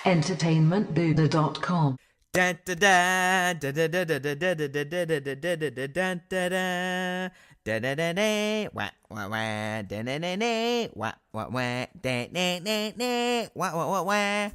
entertainmentbuddha.com. Dun, da, da, da, da, da, da, da, da, da, da, da, da, da, da, da, dun, da, da. Da, da, da, da, wah, wah, wah, da, da, da, da, wah, wah, wah, da, da, da, da, wah, wah, wah, wah.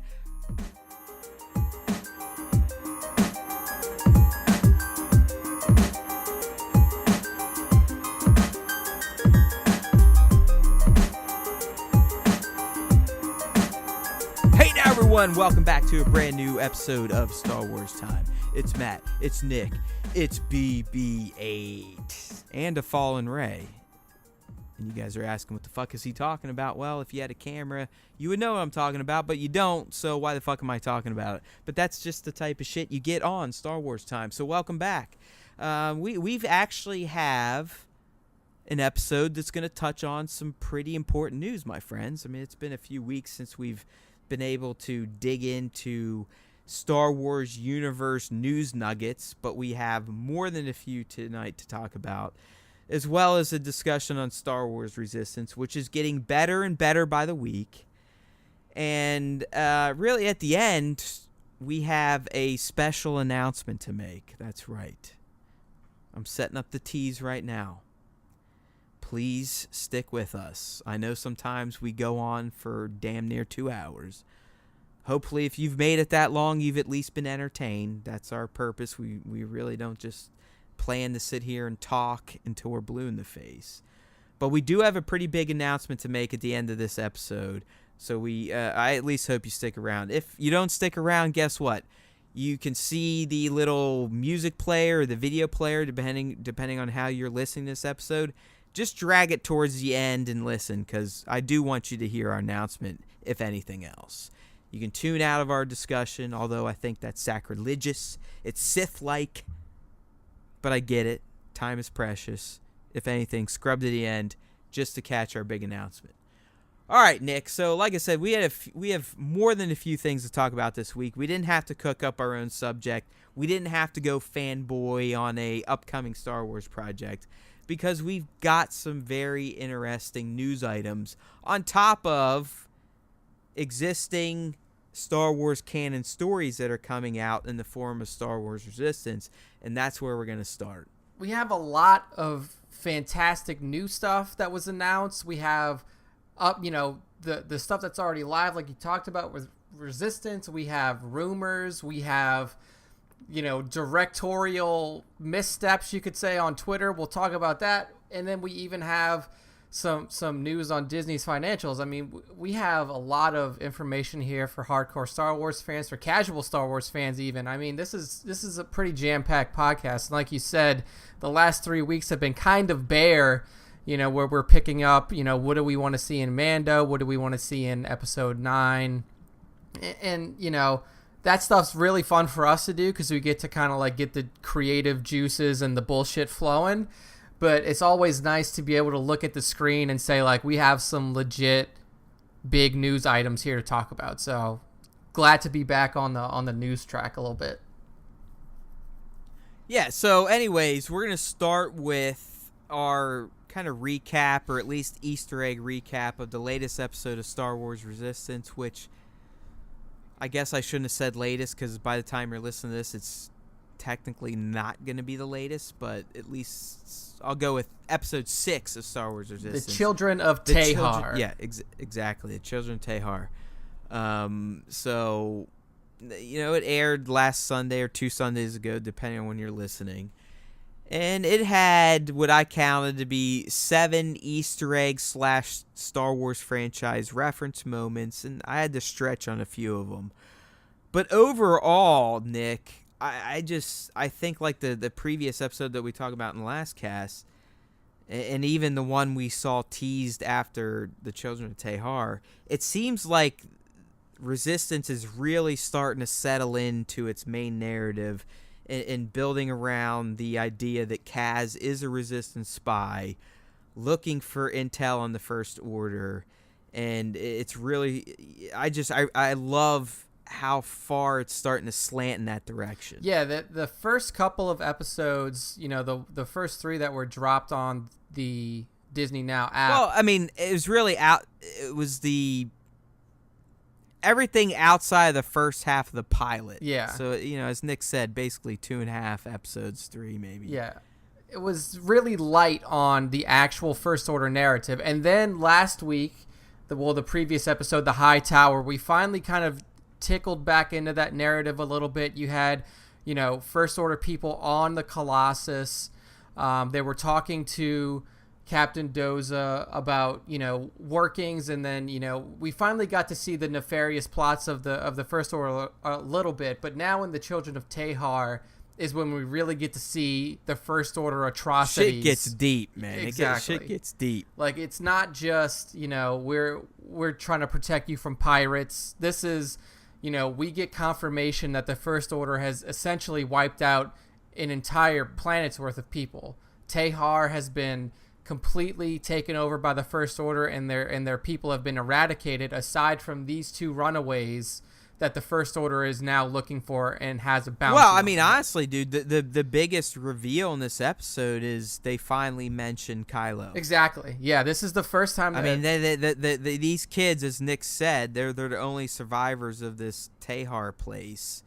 Hey now everyone, welcome back to a brand new episode of Star Wars Time. It's Matt, it's Nick, it's BB-8, and a fallen Rey. And you guys are asking what the fuck is he talking about? Well, if you had a camera, you would know what I'm talking about, but you don't, so why the fuck am I talking about it? But that's just the type of shit you get on Star Wars Time, so welcome back. We've actually have an episode that's going to touch on some pretty important news, my friends. I mean, it's been a few weeks since we've been able to dig into Star Wars universe news nuggets, but we have more than a few tonight to talk about, as well as a discussion on Star Wars Resistance, which is getting better and better by the week. And really at the end, we have a special announcement to make. That's right. I'm setting up the tease right now. Please stick with us. I know sometimes we go on for damn near 2 hours. Hopefully, if you've made it that long, you've at least been entertained. That's our purpose. We really don't just plan to sit here and talk until we're blue in the face. But we do have a pretty big announcement to make at the end of this episode. So I at least hope you stick around. If you don't stick around, guess what? You can see the little music player or the video player, depending on how you're listening to this episode. Just drag it towards the end and listen, because I do want you to hear our announcement, if anything else. You can tune out of our discussion, although I think that's sacrilegious. It's Sith-like, but I get it. Time is precious. If anything, scrub to the end just to catch our big announcement. All right, Nick. So, like I said, we have more than a few things to talk about this week. We didn't have to cook up our own subject. We didn't have to go fanboy on a upcoming Star Wars project, because we've got some very interesting news items on top of existing Star Wars canon stories that are coming out in the form of Star Wars Resistance, and that's where we're going to start. We have a lot of fantastic new stuff that was announced. We have the stuff that's already live, like you talked about with Resistance. We have rumors. We have directorial missteps, you could say, on Twitter. We'll talk about that. And then we even have some news on Disney's financials. I mean, we have a lot of information here for hardcore Star Wars fans, for casual Star Wars fans even. I mean, this is a pretty jam-packed podcast. And like you said, the last 3 weeks have been kind of bare, where we're picking up, what do we want to see in Mando? What do we want to see in Episode 9? And that stuff's really fun for us to do, because we get to kind of like get the creative juices and the bullshit flowing. But it's always nice to be able to look at the screen and say, like, we have some legit big news items here to talk about. So glad to be back on the news track a little bit. Yeah, so anyways, we're going to start with our kind of recap, or at least Easter egg recap, of the latest episode of Star Wars Resistance, which I guess I shouldn't have said latest, because by the time you're listening to this, it's technically not going to be the latest, but at least I'll go with episode 6 of Star Wars Resistance. The Children of Tehar. Exactly. The Children of Tehar. So, it aired last Sunday or 2 Sundays ago, depending on when you're listening. And it had what I counted to be 7 Easter egg / Star Wars franchise reference moments, and I had to stretch on a few of them. But overall, Nick, I think like the previous episode that we talked about in the last cast, and even the one we saw teased after the Children of Tehar, it seems like Resistance is really starting to settle into its main narrative and building around the idea that Kaz is a Resistance spy looking for intel on the First Order. And it's really, I love how far it's starting to slant in that direction. Yeah, the first couple of episodes, the first 3 that were dropped on the Disney Now app. Well, I mean, it was really out. It was the everything outside of the first half of the pilot. Yeah. So, as Nick said, basically 2.5 episodes, 3 maybe. Yeah. It was really light on the actual First Order narrative. And then last week, the previous episode, The High Tower, we finally kind of tickled back into that narrative a little bit. You had, First Order people on the Colossus. They were talking to Captain Doza about, workings, and then, we finally got to see the nefarious plots of the First Order a little bit. But now in the Children of Tehar is when we really get to see the First Order atrocities. Shit gets deep, man. Exactly. Shit gets deep. Like, it's not just, we're trying to protect you from pirates. This is, we get confirmation that the First Order has essentially wiped out an entire planet's worth of people. Tehar has been completely taken over by the First Order, and their people have been eradicated, aside from these 2 runaways that the First Order is now looking for and has a bounty. Well, I mean, honestly, dude, the biggest reveal in this episode is they finally mention Kylo. Exactly. Yeah, this is the first time. I mean, these kids, as Nick said, they're the only survivors of this Tehar place.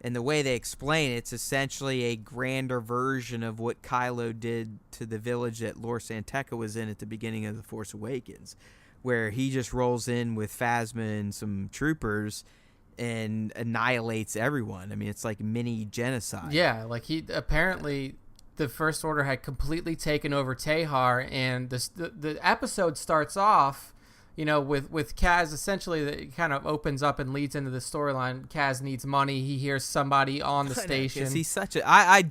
And the way they explain it's essentially a grander version of what Kylo did to the village that Lor Santeca was in at the beginning of The Force Awakens, where he just rolls in with Phasma and some troopers and annihilates everyone. I mean, it's like mini genocide. Yeah, like apparently the First Order had completely taken over Tehar, and the episode starts off, with Kaz. Essentially, it kind of opens up and leads into the storyline. Kaz needs money. He hears somebody on the station. He's such a. I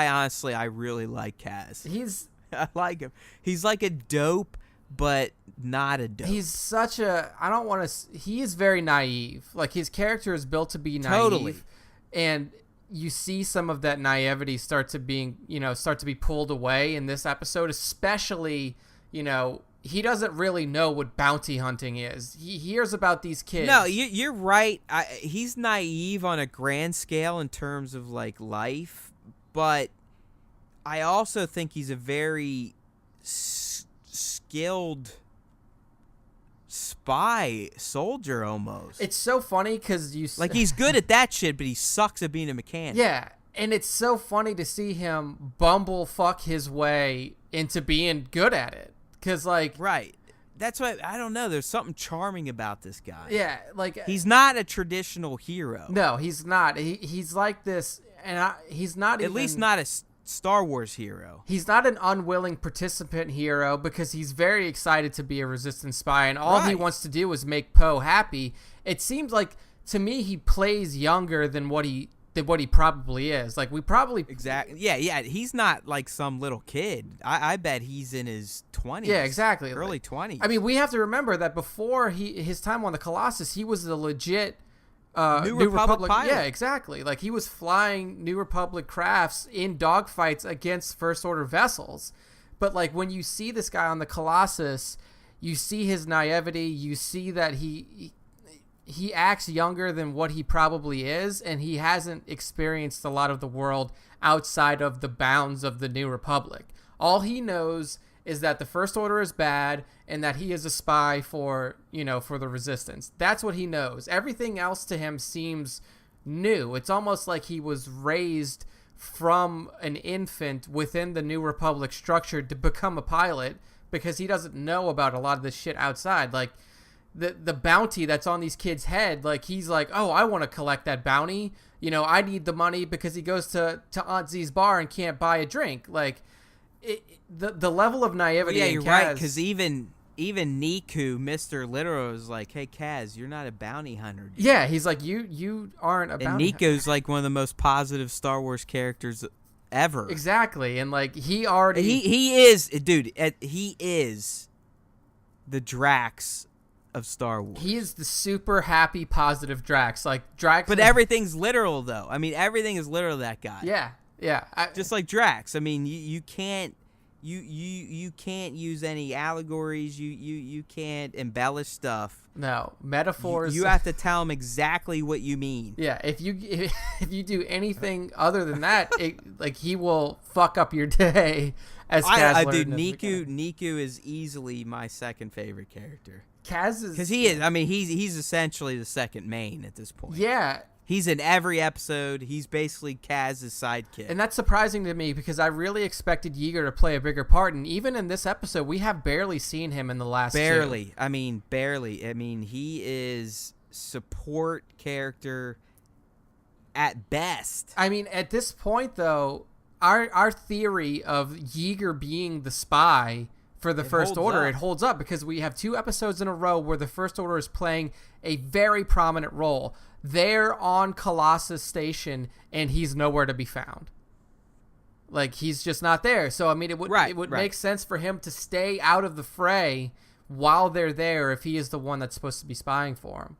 honestly, I really like Kaz. I like him. He's like a dope, but not a dope. He's such a. I don't want to. He is very naive. Like, his character is built to be naive. Totally. And you see some of that naivety start to be pulled away in this episode, especially, he doesn't really know what bounty hunting is. He hears about these kids. No, you're right. He's naive on a grand scale in terms of, like, life, but I also think he's a very skilled spy soldier almost. It's so funny because like, he's good at that shit, but he sucks at being a mechanic. Yeah, and it's so funny to see him bumblefuck his way into being good at it. Because, like... Right. That's why, I don't know, there's something charming about this guy. Yeah, like... He's not a traditional hero. No, he's not. He's like this, and he's not at least not a Star Wars hero. He's not an unwilling participant hero, because he's very excited to be a Resistance spy, and all he wants to do is make Poe happy. It seems like, to me, he plays younger than what he probably is. Like, we probably... Exactly. Yeah. He's not like some little kid. I bet he's in his 20s. Yeah, exactly. Early 20s. I mean, we have to remember that before his time on the Colossus, he was a legit... New Republic pilot. Yeah, exactly. Like, he was flying New Republic crafts in dogfights against First Order vessels. But, like, when you see this guy on the Colossus, you see his naivety, you see that he acts younger than what he probably is, and he hasn't experienced a lot of the world outside of the bounds of the New Republic. All he knows is that the First Order is bad and that he is a spy for the Resistance. That's what he knows. Everything else to him seems new. It's almost like he was raised from an infant within the New Republic structure to become a pilot, because he doesn't know about a lot of this shit outside. Like, the bounty that's on these kids' head, like, he's like, oh, I want to collect that bounty. I need the money, because he goes to Aunt Z's bar and can't buy a drink. Like, the level of naivety. Yeah, in you're Kaz, right, because even Niku, Mr. Literal, is like, hey, Kaz, you're not a bounty hunter, dude. Yeah, he's like, you aren't a bounty hunter. And Niku's like one of the most positive Star Wars characters ever. Exactly, and, like, he already... He is, dude, he is the Drax of Star Wars. He is the super happy, positive Drax. Like, Drax... But everything's literal, though. I mean, everything is literal, that guy. Yeah. Just like Drax. I mean, you can't... You can't use any allegories. You can't embellish stuff. No metaphors. You have to tell him exactly what you mean. Yeah, if you do anything other than that, he will fuck up your day. As I do. Niku is easily my second favorite character. Kaz is... Because he is. I mean, he's essentially the second main at this point. Yeah. He's in every episode. He's basically Kaz's sidekick. And that's surprising to me because I really expected Yeager to play a bigger part. And even in this episode, we have barely seen him in the last Barely. two. I mean, barely. I mean, he is support character at best. I mean, at this point, though, our theory of Yeager being the spy for the First Order, it holds up because we have 2 episodes in a row where the First Order is playing a very prominent role. They're on Colossus Station, and he's nowhere to be found. Like, he's just not there. So, I mean, it would make sense for him to stay out of the fray while they're there if he is the one that's supposed to be spying for him.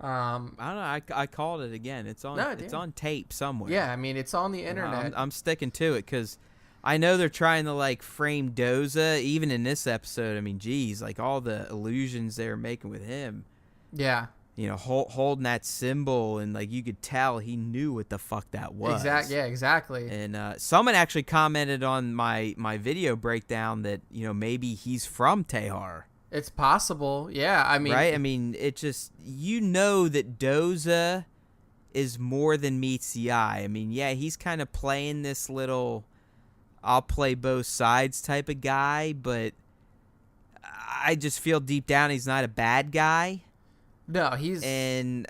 I don't know. I called it again. It's on. It's on tape somewhere. Yeah, I mean, it's on the internet. I'm sticking to it because I know they're trying to like frame Doza. Even in this episode, I mean, geez, like all the illusions they were making with him. Yeah. You know, holding that symbol, and like you could tell he knew what the fuck that was. Exactly. And someone actually commented on my video breakdown that maybe he's from Tehar. It's possible, yeah. I mean, right? I mean, it just that Doza is more than meets the eye. I mean, yeah, he's kind of playing this little I'll play both sides type of guy, but I just feel deep down he's not a bad guy. No, he's... And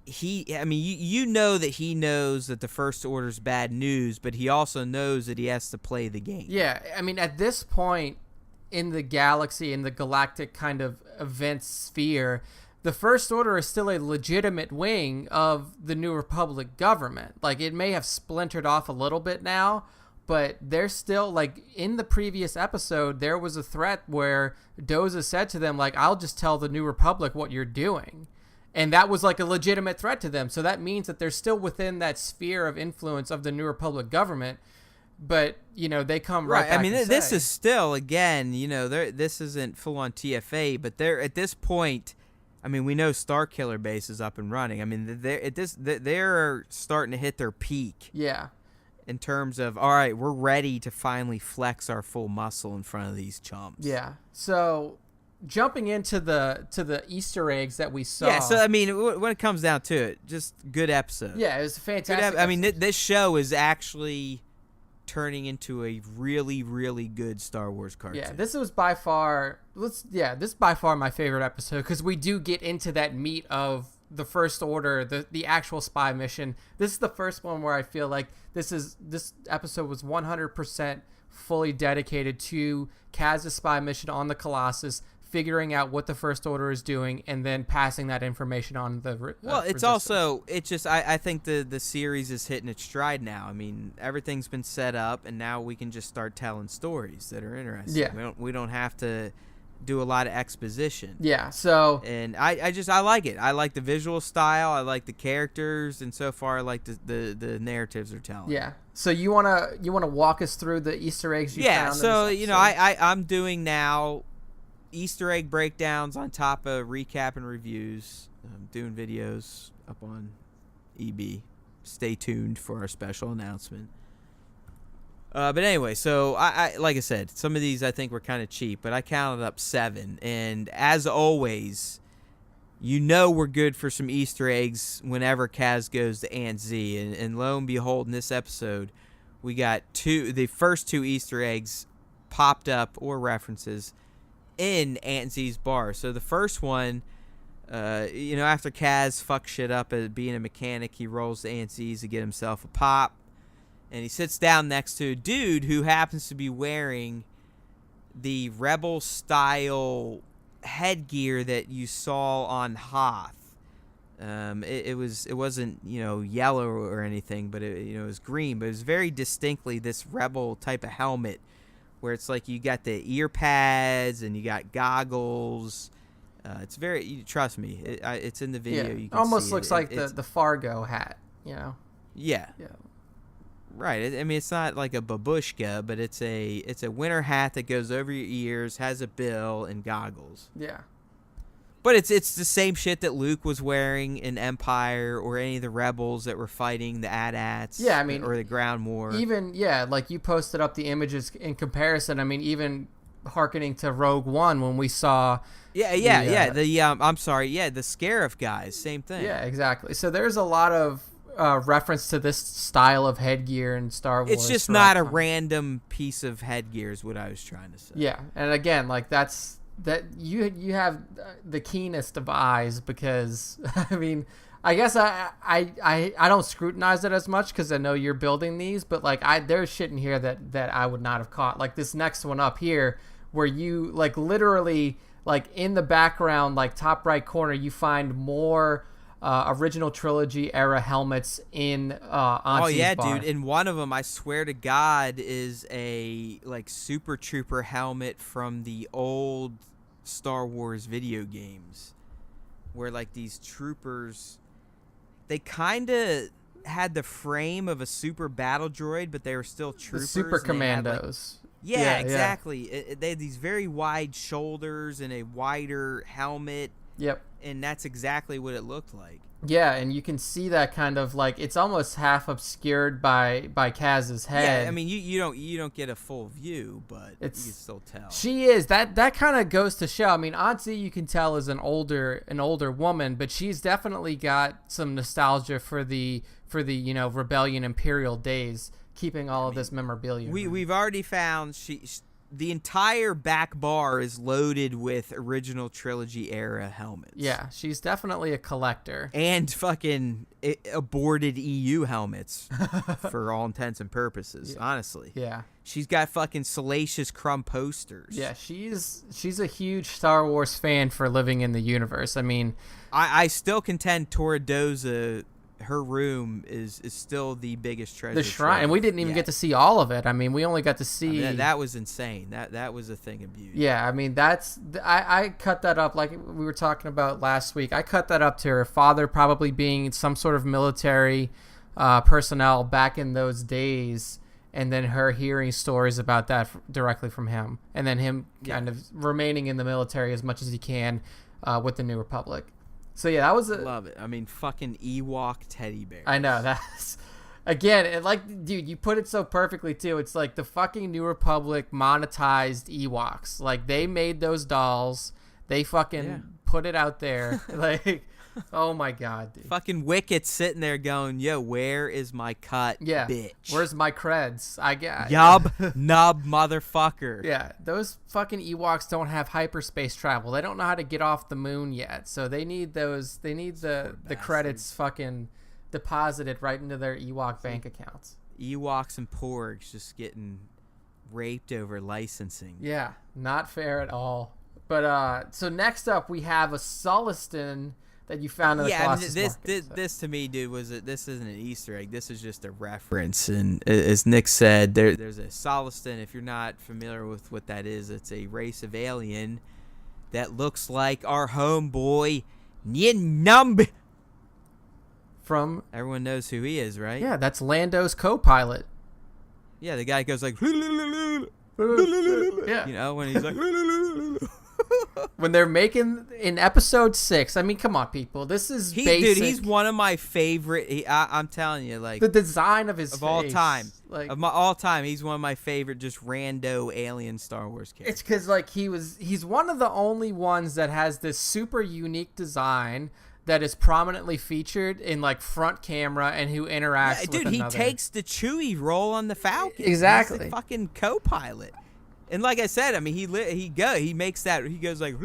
I mean, you know that he knows that the First Order's bad news, but he also knows that he has to play the game. Yeah, I mean, at this point in the galaxy, in the galactic kind of event sphere, the First Order is still a legitimate wing of the New Republic government. Like, it may have splintered off a little bit now, but they're still, like, in the previous episode, there was a threat where Doza said to them, like, I'll just tell the New Republic what you're doing. And that was, like, a legitimate threat to them. So that means that they're still within that sphere of influence of the New Republic government. But, they come right back. I mean, this is still, again, this isn't full-on TFA, but they're, at this point, I mean, we know Starkiller Base is up and running. I mean, they're starting to hit their peak. Yeah. In terms of, all right, we're ready to finally flex our full muscle in front of these chumps. Yeah. So, jumping into the Easter eggs that we saw. Yeah, so, I mean, when it comes down to it, just good episode. Yeah, it was a fantastic I mean, this show is actually turning into a really, really good Star Wars cartoon. Yeah, this was by far... this is by far my favorite episode because we do get into that meat of the First Order, the actual spy mission. This is the first one where I feel like this episode was 100% fully dedicated to Kaz's spy mission on the Colossus, figuring out what the First Order is doing, and then passing that information on the it's Resistance. also, it's just, I think the series is hitting its stride now. I mean, everything's been set up, and now we can just start telling stories that are interesting. Yeah. We don't have to do a lot of exposition. Yeah, so... And I like it. I like the visual style. I like the characters, and so far I like the narratives they're telling. Yeah. So you wanna walk us through the Easter eggs you found? Yeah, so, I'm doing now Easter egg breakdowns on top of recap and reviews. I'm doing videos up on EB. Stay tuned for our special announcement. But anyway, so I like I said, some of these I think were kind of cheap, but I counted up 7. And as always, we're good for some Easter eggs whenever Kaz goes to Aunt Z. And lo and behold, in this episode, we got the first 2 Easter eggs popped up, or references, in Aunt Z's bar. So the first one, after Kaz fucks shit up at being a mechanic, he rolls to Aunt Z's to get himself a pop. And he sits down next to a dude who happens to be wearing the Rebel-style headgear that you saw on Hoth. It wasn't yellow or anything, but it was green. But it was very distinctly this Rebel type of helmet, where it's like you got the ear pads and you got goggles. It's very, trust me, it's in the video. Yeah. You can almost see looks like the Fargo hat. Yeah. Yeah. Right. I mean, it's not like a babushka, but it's a winter hat that goes over your ears, has a bill, and goggles. Yeah. But it's the same shit that Luke was wearing in Empire, or any of the rebels that were fighting the AT-ATs. Yeah, I mean, or the ground war. Even like you posted up the images in comparison. I mean, even hearkening to Rogue One when we saw. The I'm sorry. Yeah, the Scarif guys, same thing. Yeah, exactly. So there's a lot of reference to this style of headgear in Star Wars. It's just not a random piece of headgear, is what I was trying to say. Yeah, and again, like that you have the keenest of eyes because I mean, I guess I don't scrutinize it as much because I know you're building these, but like there's shit in here that I would not have caught. Like this next one up here, where you like literally like in the background, like top right corner, you find more original trilogy era helmets in Auntie's bar. Dude, in one of them, I swear to God, is a like Super Trooper helmet from the old Star Wars video games, where like these troopers, they kind of had the frame of a super battle droid, but they were still troopers. The super commandos. Yeah, exactly. They had these very wide shoulders and a wider helmet. Yep. And that's exactly what it looked like. Yeah, and you can see that kind of like it's almost half obscured by Kaz's head. Yeah, I mean you don't get a full view, but you can still tell. She is that kind of goes to show. I mean, Auntie you can tell is an older woman, but she's definitely got some nostalgia for the Rebellion Imperial days, keeping all of this memorabilia. We've already found the entire back bar is loaded with original trilogy era helmets. Yeah, she's definitely a collector. And fucking aborted EU helmets for all intents and purposes, honestly. Yeah. She's got fucking Salacious Crumb posters. Yeah, she's a huge Star Wars fan for living in the universe. I mean, I still contend Toradoza, her room is still the biggest treasure. The shrine, and we didn't even get to see all of it. I mean, we only got to see. That was insane. That was a thing of beauty. Yeah, I mean, I cut that up like we were talking about last week. I cut that up to her father probably being some sort of military personnel back in those days, and then her hearing stories about that directly from him, and then him kind of remaining in the military as much as he can with the New Republic. So yeah, that was love it. I mean, fucking Ewok teddy bears. I know that's again, like, dude, you put it so perfectly too. It's like the fucking New Republic monetized Ewoks. Like they made those dolls. They fucking put it out there. Like, oh my god, dude. Fucking Wicked's sitting there going, "Yo, where is my cut, bitch? Where's my creds? I got nub motherfucker." Yeah, those fucking Ewoks don't have hyperspace travel. They don't know how to get off the moon yet, so they need those. They need the credits fucking deposited right into their Ewok bank accounts. Ewoks and Porgs just getting raped over licensing. Yeah, not fair at all. But so next up we have a Sullustan that you found in the Colossus market. This to me, dude, this isn't an Easter egg. This is just a reference. And as Nick said, there's a Sullustan. If you're not familiar with what that is, it's a race of alien that looks like our homeboy Numb. From everyone knows who he is, right? Yeah, that's Lando's co-pilot. Yeah, the guy goes like, yeah, you know, when he's like. When they're making in episode 6, I mean, come on, people. This is basic. Dude, he's one of my favorite. I'm telling you, like the design of his of face, all time, like of my all time. He's one of my favorite, just rando alien Star Wars characters. It's because like he's one of the only ones that has this super unique design that is prominently featured in like front camera and who interacts. Yeah, dude, with he another. Takes the Chewie role on the Falcon. Exactly, he's the fucking co-pilot. And like I said, I mean, he makes that. He goes like,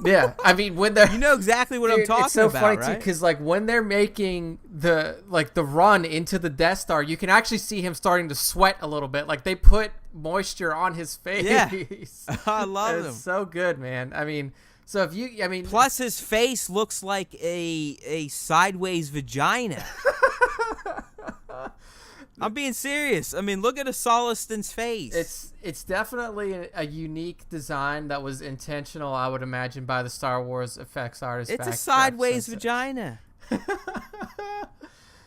yeah. I mean, when they're, you know exactly what I'm talking about, it's so funny right? too, because like when they're making the run into the Death Star, you can actually see him starting to sweat a little bit. Like they put moisture on his face. Yeah, I love him. It's so good, man. I mean, so if you, I mean, plus his face looks like a sideways vagina. I'm being serious. I mean, look at a Sullustan's face. It's definitely a unique design that was intentional, I would imagine, by the Star Wars effects artist. It's a sideways vagina.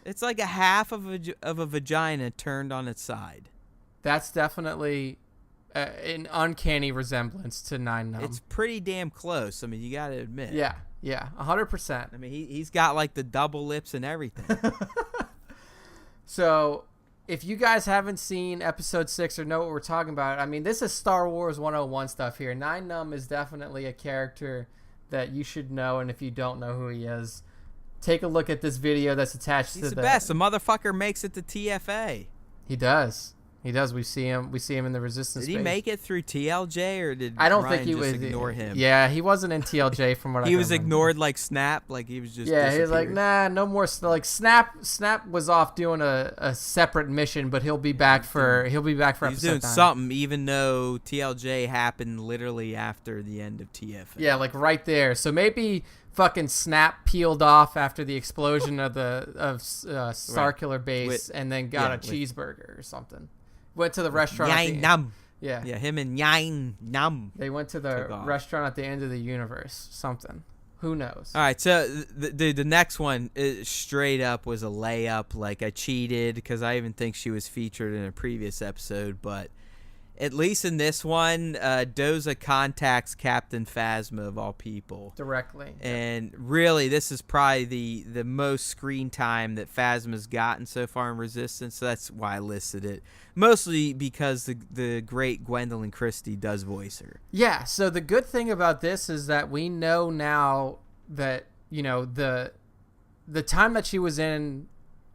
It's like a half of a vagina turned on its side. That's definitely an uncanny resemblance to Nine Numb. It's pretty damn close. I mean, you got to admit. Yeah, 100%. I mean, he's got like the double lips and everything. So if you guys haven't seen episode 6 or know what we're talking about, I mean, this is Star Wars 101 stuff here. Nien Nunb is definitely a character that you should know, and if you don't know who he is, take a look at this video that's attached to He's the best. The motherfucker makes it to TFA. He does. He does. We see him in the Resistance. Did he make it through TLJ, or did I don't Ryan think he just was ignore him? Yeah, he wasn't in TLJ from what I He was remember. ignored like Snap, like he was just Yeah, he was like, disappeared. nah, no more. Like Snap was off doing a separate mission, but he'll be back for He's episode doing 9. something, even though TLJ happened literally after the end of TFA. Yeah, like right there. So maybe fucking Snap peeled off after the explosion of Starkiller Base, and then got a cheeseburger or something. Went to the restaurant. Nien Nunb. Yeah, him and Nien Nunb. they went to the restaurant at the end of the universe. Something. Who knows? All right, so the next one straight up was a layup. Like, I cheated because I even think she was featured in a previous episode, but at least in this one, Doza contacts Captain Phasma of all people Directly. and really, this is probably the most screen time that Phasma's gotten so far in Resistance. So that's why I listed it, mostly because the great Gwendolyn Christie does voice her. Yeah, so the good thing about this is that we know now that, the time that she was in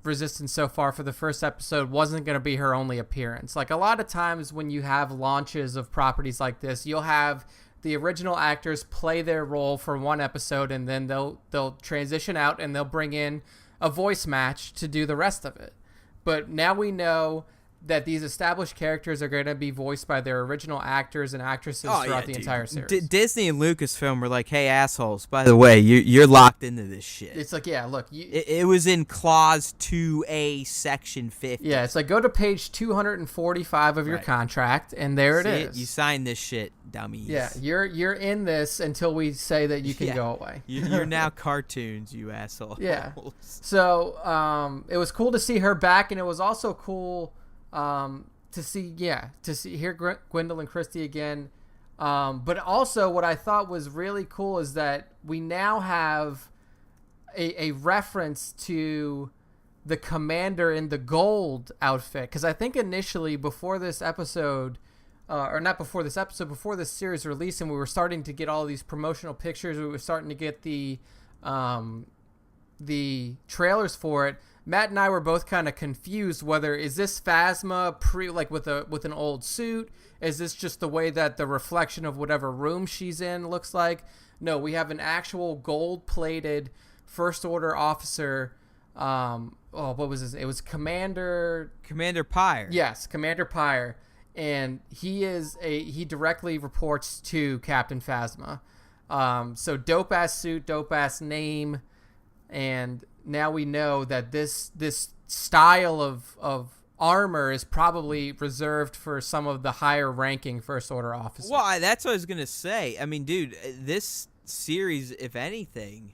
Resistance so far for the first episode wasn't going to be her only appearance. Like, a lot of times when you have launches of properties like this, you'll have the original actors play their role for one episode, and then they'll transition out and they'll bring in a voice match to do the rest of it. But now we know that these established characters are going to be voiced by their original actors and actresses throughout the entire series. Disney and Lucasfilm were like, hey, assholes, by the way, you're locked into this shit. It's like, yeah, look. It was in Clause 2A, Section 50. Yeah, it's like, go to page 245 of your contract, and there it is. You signed this shit, dummies. Yeah, you're in this until we say that you can go away. You're now cartoons, you asshole. Yeah. So it was cool to see her back, and it was also cool to hear Gwendolyn Christie again. But also what I thought was really cool is that we now have a reference to the commander in the gold outfit. Because I think initially before this episode, before this series released, and we were starting to get all these promotional pictures, we were starting to get the trailers for it. Matt and I were both kind of confused whether is this Phasma with an old suit? Is this just the way that the reflection of whatever room she's in looks like? No, we have an actual gold-plated First Order officer. What was his? It was Commander Pyre. Yes, Commander Pyre, and he directly reports to Captain Phasma. So dope ass suit, dope ass name, and now we know that this style of armor is probably reserved for some of the higher ranking First Order officers. Well, that's what I was going to say. I mean, dude, this series, if anything,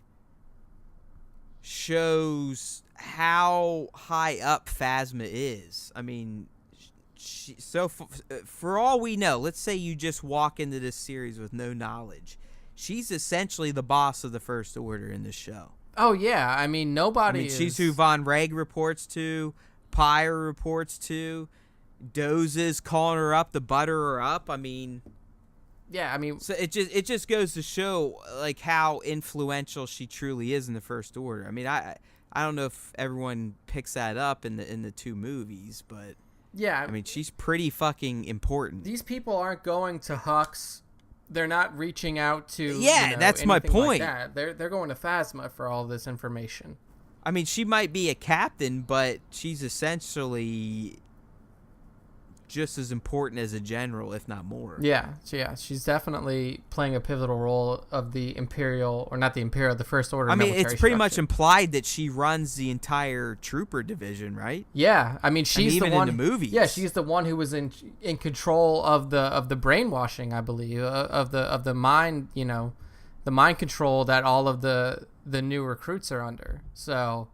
shows how high up Phasma is. I mean, for all we know, let's say you just walk into this series with no knowledge. She's essentially the boss of the First Order in this show. Oh, yeah. I mean, she's who Von Reg reports to, Pyre reports to, Doza's calling her up to butter her up. I mean... Yeah, I mean... So it just goes to show, like, how influential she truly is in the First Order. I mean, I don't know if everyone picks that up in the two movies, but... Yeah. I mean, she's pretty fucking important. These people aren't going to Hux. They're not reaching out to that's my point. Like that. They're going to Phasma for all this information. I mean, she might be a captain, but she's essentially just as important as a general, if not more. Yeah, she's definitely playing a pivotal role of the Imperial, or not the Imperial, the First Order. I mean, it's pretty much structure. implied that she runs the entire trooper division, right? Yeah, I mean, she's even the one in the movies. Yeah, she's the one who was in control of the brainwashing, I believe, of the mind, the mind control that all of the new recruits are under. So,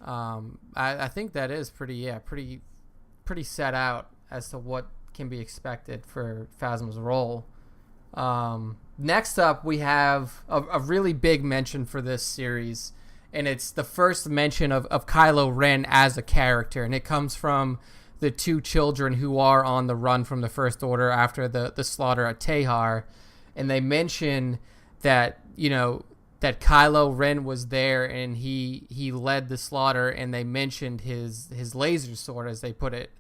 I think that is pretty set out as to what can be expected for Phasma's role. Next up, we have a really big mention for this series, and it's the first mention of Kylo Ren as a character, and it comes from the two children who are on the run from the First Order after the slaughter at Tehar, and they mention that, you know, that Kylo Ren was there and he led the slaughter, and they mentioned his laser sword, as they put it.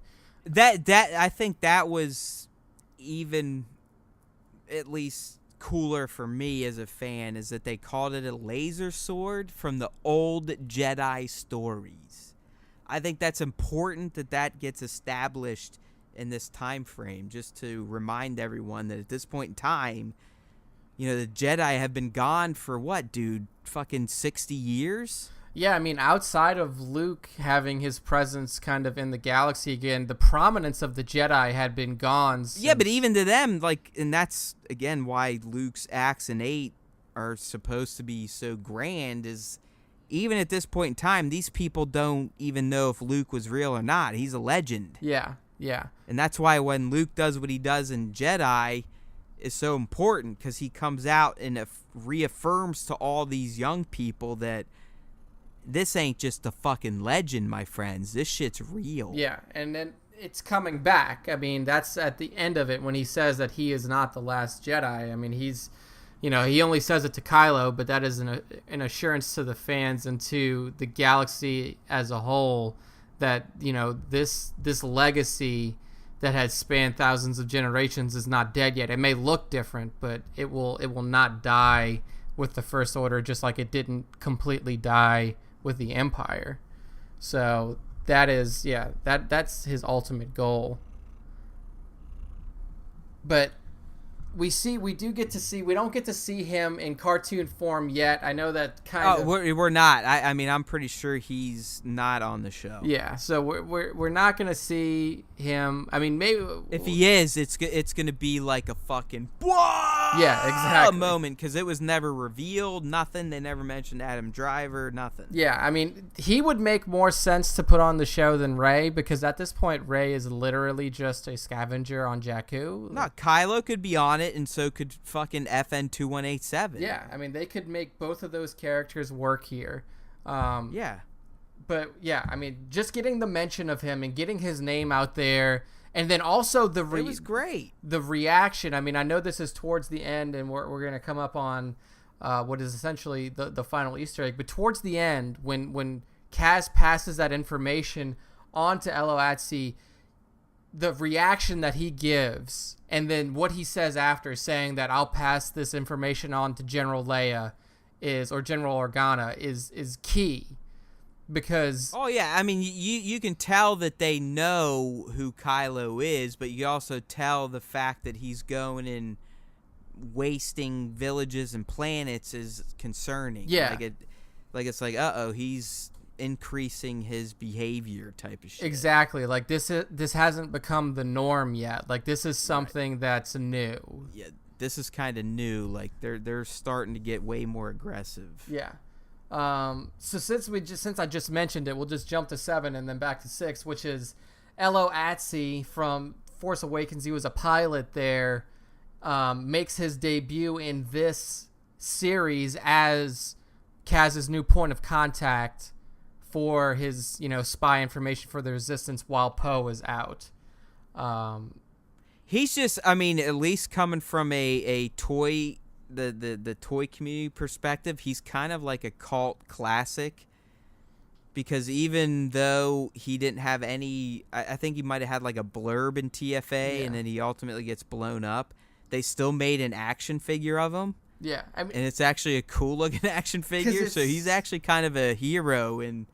That I think that was even at least cooler for me as a fan, is that they called it a laser sword from the old Jedi stories. I think that's important that gets established in this time frame, just to remind everyone that at this point in time, you know, the Jedi have been gone for what, dude? Fucking 60 years? Yeah, I mean, outside of Luke having his presence kind of in the galaxy again, the prominence of the Jedi had been gone since... Yeah, but even to them, like, and that's, again, why Luke's acts in 8 are supposed to be so grand, is even at this point in time, these people don't even know if Luke was real or not. He's a legend. Yeah, yeah. And that's why when Luke does what he does in Jedi is so important, because he comes out and reaffirms to all these young people that this ain't just a fucking legend, my friends. This shit's real. Yeah, and then it's coming back. I mean, that's at the end of it when he says that he is not the last Jedi. I mean, he's, you know, he only says it to Kylo, but that is an assurance to the fans and to the galaxy as a whole that, you know, this legacy that has spanned thousands of generations is not dead yet. It may look different, but it will not die with the First Order, just like it didn't completely die with the Empire. So that is, yeah, that's his ultimate goal. But we don't get to see him in cartoon form yet. I know that kind of... we're not. I mean, I'm pretty sure he's not on the show. Yeah, so we're not going to see him. I mean, maybe... If he is, it's going to be like a fucking... Whoa! Yeah, exactly. Moment, because it was never revealed, nothing. They never mentioned Adam Driver, nothing. Yeah, I mean, he would make more sense to put on the show than Rey, because at this point, Rey is literally just a scavenger on Jakku. No, Kylo could be on it, and so could fucking FN 2187. Yeah, I mean, they could make both of those characters work here. Yeah. But, yeah, I mean, just getting the mention of him and getting his name out there, and then also it was great. The reaction. I mean, I know this is towards the end, and we're going to come up on what is essentially the final Easter egg. But towards the end, when Kaz passes that information on to Eloatsi, the reaction that he gives, and then what he says after, saying that I'll pass this information on to General Leia or General Organa is key. Because I mean, you can tell that they know who Kylo is, but you also tell the fact that he's going and wasting villages and planets is concerning. Yeah, it's like he's increasing his behavior type of shit. Exactly. Like this hasn't become the norm yet. Like this is something that's new. Yeah, this is kind of new. Like they're starting to get way more aggressive. Yeah. So since I just mentioned it, we'll just jump to 7 and then back to 6, which is Eloatsi from Force Awakens. He was a pilot there, makes his debut in this series as Kaz's new point of contact for his, spy information for the Resistance while Poe is out. He's just, I mean, at least coming from a toy... The toy community perspective, he's kind of like a cult classic, because even though he didn't have any, I think he might have had like a blurb in TFA, and then he ultimately gets blown up, they still made an action figure of him. Yeah, I mean, and it's actually a cool looking action figure, so he's actually kind of a hero in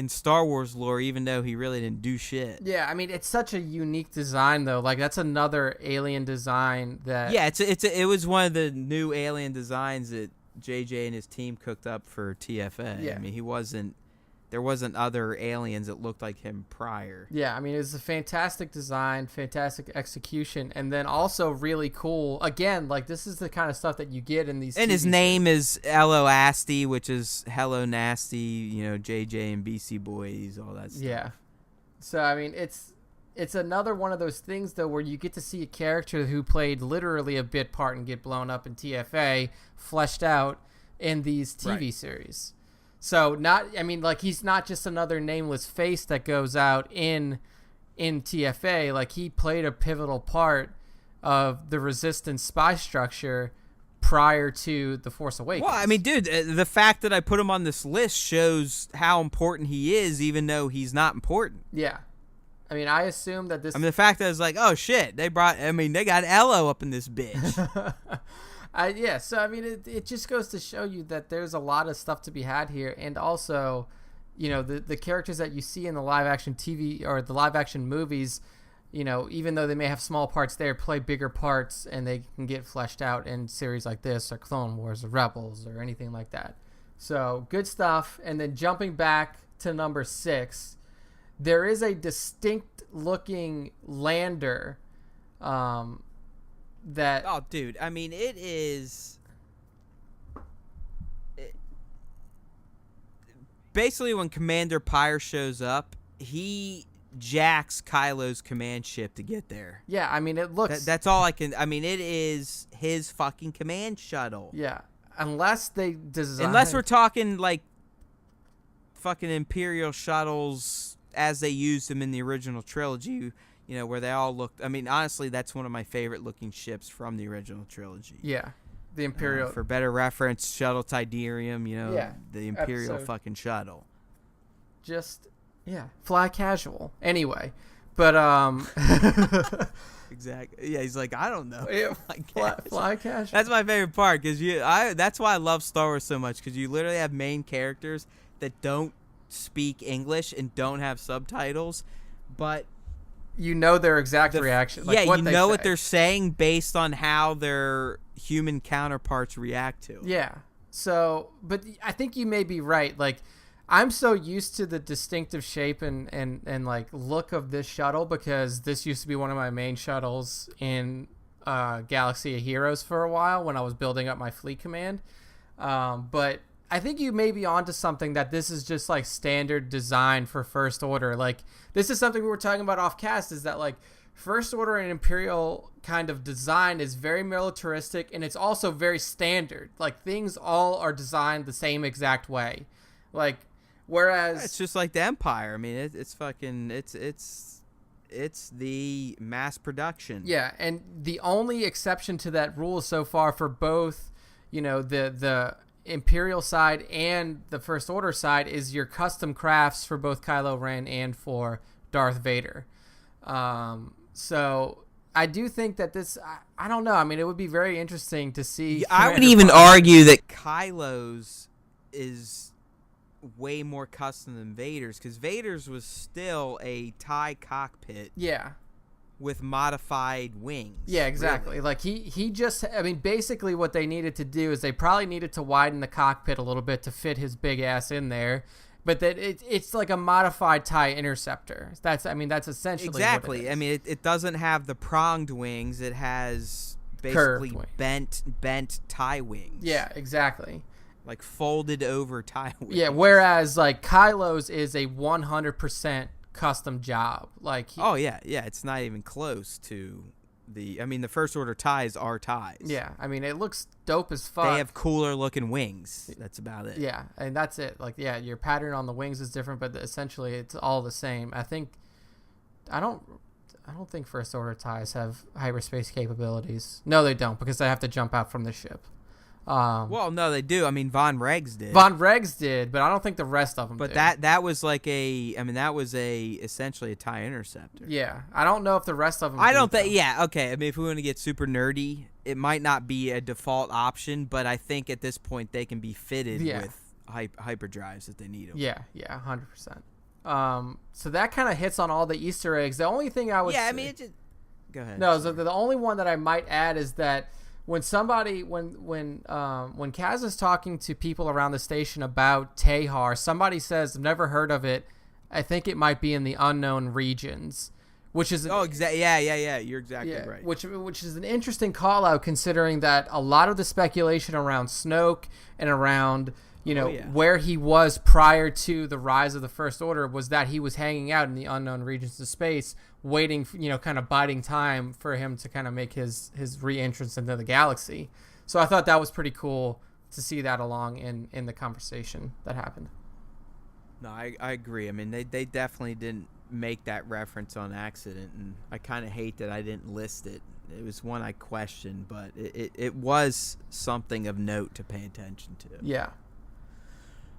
Star Wars lore, even though he really didn't do shit. Yeah, I mean, it's such a unique design, though. Like, that's another alien design that... Yeah, it was one of the new alien designs that JJ and his team cooked up for TFA. Yeah. I mean, there wasn't other aliens that looked like him prior. Yeah, I mean, it's a fantastic design, fantastic execution, and then also really cool. Again, like, this is the kind of stuff that you get in these And TV his name is Eloatsi, which is Hello Nasty, JJ and BC Boys, all that stuff. Yeah. So, I mean, it's another one of those things, though, where you get to see a character who played literally a bit part and get blown up in TFA, fleshed out in these TV series. So like he's not just another nameless face that goes out in TFA. Like he played a pivotal part of the Resistance spy structure prior to The Force Awakens. Well, I mean, dude, the fact that I put him on this list shows how important he is, even though he's not important. Yeah. I mean, I assume that this... I mean, the fact that it's like, oh, shit, they got Ello up in this bitch. Yeah, so, I mean, it just goes to show you that there's a lot of stuff to be had here. And also, you know, the characters that you see in the live-action TV or the live-action movies, you know, even though they may have small parts there, play bigger parts, and they can get fleshed out in series like this or Clone Wars or Rebels or anything like that. So, good stuff. And then jumping back to number 6, there is a distinct-looking lander that... Oh, dude, I mean, it is... Basically, when Commander Pyre shows up, he... jacks Kylo's command ship to get there. Yeah, I mean, it looks... That's all I can... I mean, it is his fucking command shuttle. Yeah, unless they design... Unless we're talking, like, fucking Imperial shuttles as they used them in the original trilogy, you know, where they all looked... I mean, honestly, that's one of my favorite looking ships from the original trilogy. Yeah, the Imperial... For better reference, Shuttle Tidarium, you know, yeah, the Imperial fucking shuttle. Just... Yeah, fly casual. Anyway, but exactly. Yeah, he's like, I don't know. Yeah, fly casual. That's my favorite part because that's why I love Star Wars so much, because you literally have main characters that don't speak English and don't have subtitles, but you know their exact reaction. Like yeah, what you know what they're saying based on how their human counterparts react to it. Yeah. So, but I think you may be right. Like, I'm so used to the distinctive shape and like look of this shuttle because this used to be one of my main shuttles in Galaxy of Heroes for a while when I was building up my fleet command. But I think you may be onto something that this is just like standard design for First Order. Like this is something we were talking about off cast, is that like First Order and Imperial kind of design is very militaristic and it's also very standard. Like things all are designed the same exact way. Like, whereas it's just like the Empire. I mean, it's fucking it's the mass production. Yeah, and the only exception to that rule so far for both, you know, the Imperial side and the First Order side is your custom crafts for both Kylo Ren and for Darth Vader. So I do think that this, I don't know. I mean, it would be very interesting to see. I would even argue that Kylo's is way more custom than Vader's, because Vader's was still a TIE cockpit. Yeah. With modified wings. Yeah, exactly. Really. Like he just, I mean, basically what they needed to do is they probably needed to widen the cockpit a little bit to fit his big ass in there. But that it's like a modified TIE interceptor. That's essentially exactly. what it is. I mean, it doesn't have the pronged wings. It has basically bent TIE wings. Yeah, exactly. Like folded over TIE wings. Yeah, whereas like Kylo's is a 100% custom job. Like it's not even close to the. I mean, the First Order ties are ties. Yeah, I mean, it looks dope as fuck. They have cooler looking wings. That's about it. Yeah, and that's it. Like, yeah, your pattern on the wings is different, but essentially it's all the same. I don't think First Order ties have hyperspace capabilities. No, they don't, because they have to jump out from the ship. Well, no, they do. I mean, Von Regs did. Von Regs did, but I don't think the rest of them did. But that was like that was essentially a TIE interceptor. Yeah, I don't know if the rest of them. I don't think. Yeah, okay. I mean, if we want to get super nerdy, it might not be a default option, but I think at this point they can be fitted with hyperdrives if they need them. Yeah, 100%. So that kind of hits on all the Easter eggs. The only thing I would I mean, go ahead. No, so the only one that I might add is that when Kaz is talking to people around the station about Tehar, somebody says, "I've never heard of it. I think it might be in the unknown regions," which is exactly. Yeah. You're exactly right. Which is an interesting call out, considering that a lot of the speculation around Snoke and around where he was prior to the rise of the First Order was that he was hanging out in the unknown regions of space, waiting, kind of biding time for him to kind of make his re-entrance into the galaxy. So I thought that was pretty cool see that along in the conversation that happened. No, I agree. I mean, they definitely didn't make that reference on accident, and I kind of hate that I didn't list it. It was one I questioned, but it was something of note to pay attention to. Yeah.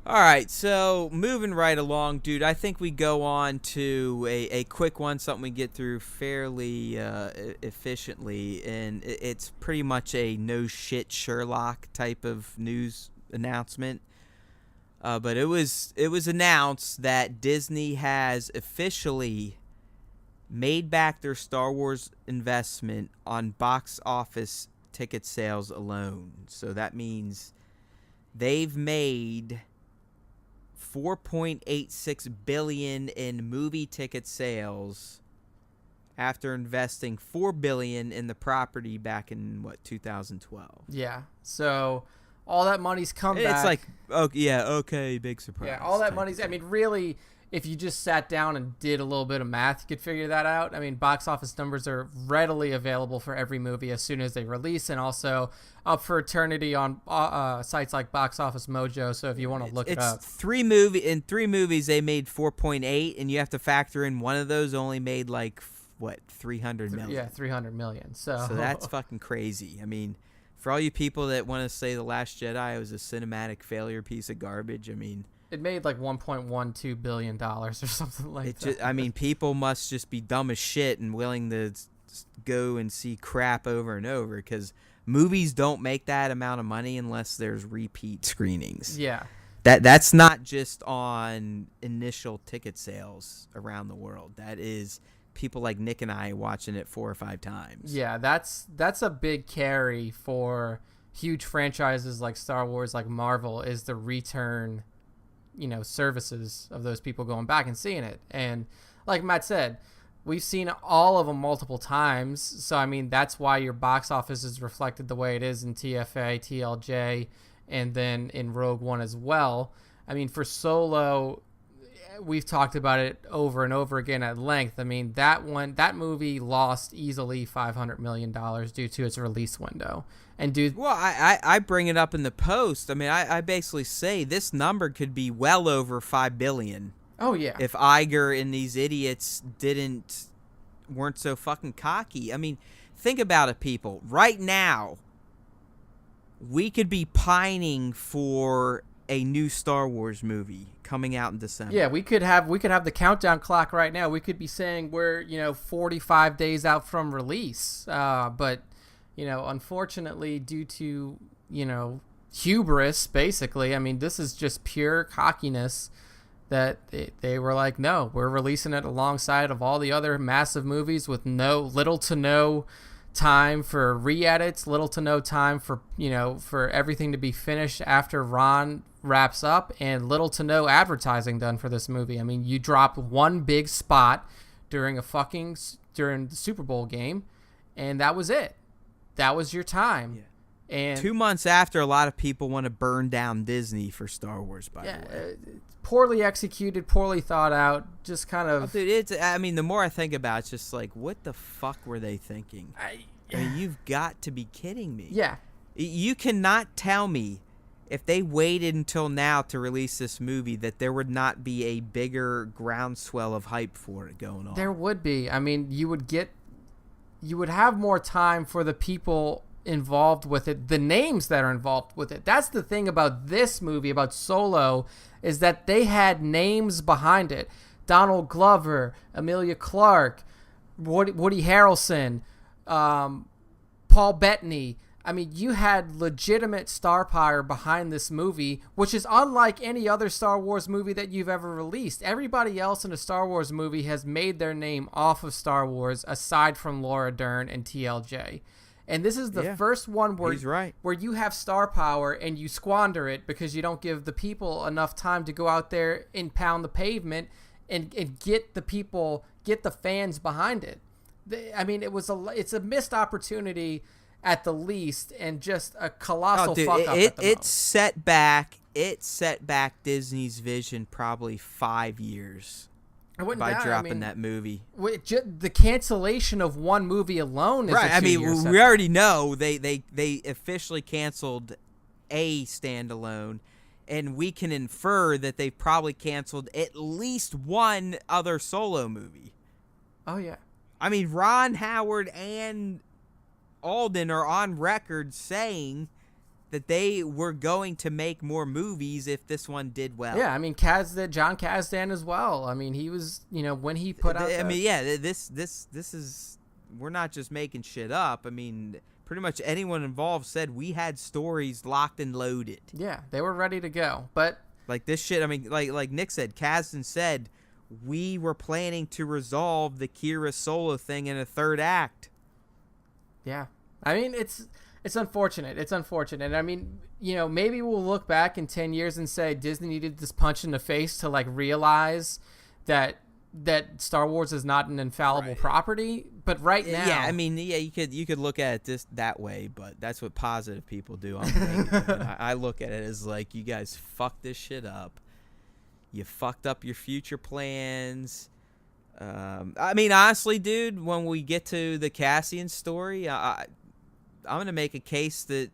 All right, so moving right along, dude, I think we go on to a quick one, something we get through fairly efficiently, and it's pretty much a no-shit Sherlock type of news announcement. But it was announced that Disney has officially made back their Star Wars investment on box office ticket sales alone. So that means they've made $4.86 billion in movie ticket sales after investing $4 billion in the property back in 2012. Yeah. So all that money's come back. It's like, okay, big surprise. Yeah, all that money's, I mean, really, if you just sat down and did a little bit of math, you could figure that out. I mean, box office numbers are readily available for every movie as soon as they release, and also up for eternity on sites like Box Office Mojo. So if you want to look it up, in three movies they made 4.8, and you have to factor in one of those only made like what, 300 million. Yeah, 300 million. So that's fucking crazy. I mean, for all you people that want to say The Last Jedi was a cinematic failure piece of garbage, I mean, it made like $1.12 billion or something like that. I mean, people must just be dumb as shit and willing to go and see crap over and over, because movies don't make that amount of money unless there's repeat screenings. Yeah. That's not just on initial ticket sales around the world. That is people like Nick and I watching it 4 or 5 times. Yeah, that's a big carry for huge franchises like Star Wars, like Marvel, is the return, services of those people going back and seeing it. And like Matt said, we've seen all of them multiple times. So, I mean, that's why your box office is reflected the way it is in TFA, TLJ, and then in Rogue One as well. I mean, for Solo, we've talked about it over and over again at length. I mean, that movie lost easily $500 million due to its release window. And well, I bring it up in the post. I mean, I basically say this number could be well over $5 billion. Oh yeah. If Iger and these idiots weren't so fucking cocky. I mean, think about it, people. Right now, we could be pining for a new Star Wars movie coming out in December. Yeah, we could have the countdown clock right now. We could be saying we're 45 days out from release. But unfortunately, due to hubris, basically, I mean, this is just pure cockiness that they were like, no, we're releasing it alongside of all the other massive movies with little to no time for re-edits, little to no time for for everything to be finished after Ron wraps up, and little to no advertising done for this movie. I mean, you dropped one big spot during the Super Bowl game, and that was it. That was your time. Yeah. And 2 months after, a lot of people want to burn down Disney for Star Wars, by the way. Poorly executed, poorly thought out, just kind of... Oh, dude, I mean, the more I think about it, it's just like, what the fuck were they thinking? I mean, you've got to be kidding me. Yeah. You cannot tell me, if they waited until now to release this movie, that there would not be a bigger groundswell of hype for it going on. There would be. I mean, you would have more time for the people involved with it, the names that are involved with it. That's the thing about this movie, about Solo, is that they had names behind it. Donald Glover, Emilia Clarke, Woody Harrelson, Paul Bettany. I mean, you had legitimate star power behind this movie, which is unlike any other Star Wars movie that you've ever released. Everybody else in a Star Wars movie has made their name off of Star Wars, aside from Laura Dern and TLJ. And this is the first one where you have star power and you squander it because you don't give the people enough time to go out there and pound the pavement and get the fans behind it. I mean, it's a missed opportunity at the least, and just a colossal fuck up at the most. It set back Disney's vision probably 5 years. By dropping that movie. The cancellation of one movie alone is right. I mean, we already know they officially canceled a standalone, and we can infer that they've probably canceled at least one other solo movie. Oh, yeah. I mean, Ron Howard and Alden are on record saying that they were going to make more movies if this one did well. Yeah, I mean, John Kasdan as well. I mean, he was, when he put out this is, we're not just making shit up. I mean, pretty much anyone involved said we had stories locked and loaded. Yeah, they were ready to go. But like this shit, I mean, like Nick said, Kasdan said, we were planning to resolve the Kira solo thing in a third act. Yeah. I mean, it's unfortunate. It's unfortunate. I mean, maybe we'll look back in 10 years and say Disney needed this punch in the face to like realize that Star Wars is not an infallible property. But right now, yeah, I mean, yeah, you could look at it that way, but that's what positive people do. I look at it as like, you guys fucked this shit up. You fucked up your future plans. I mean, honestly, dude, when we get to the Cassian story, I'm gonna make a case that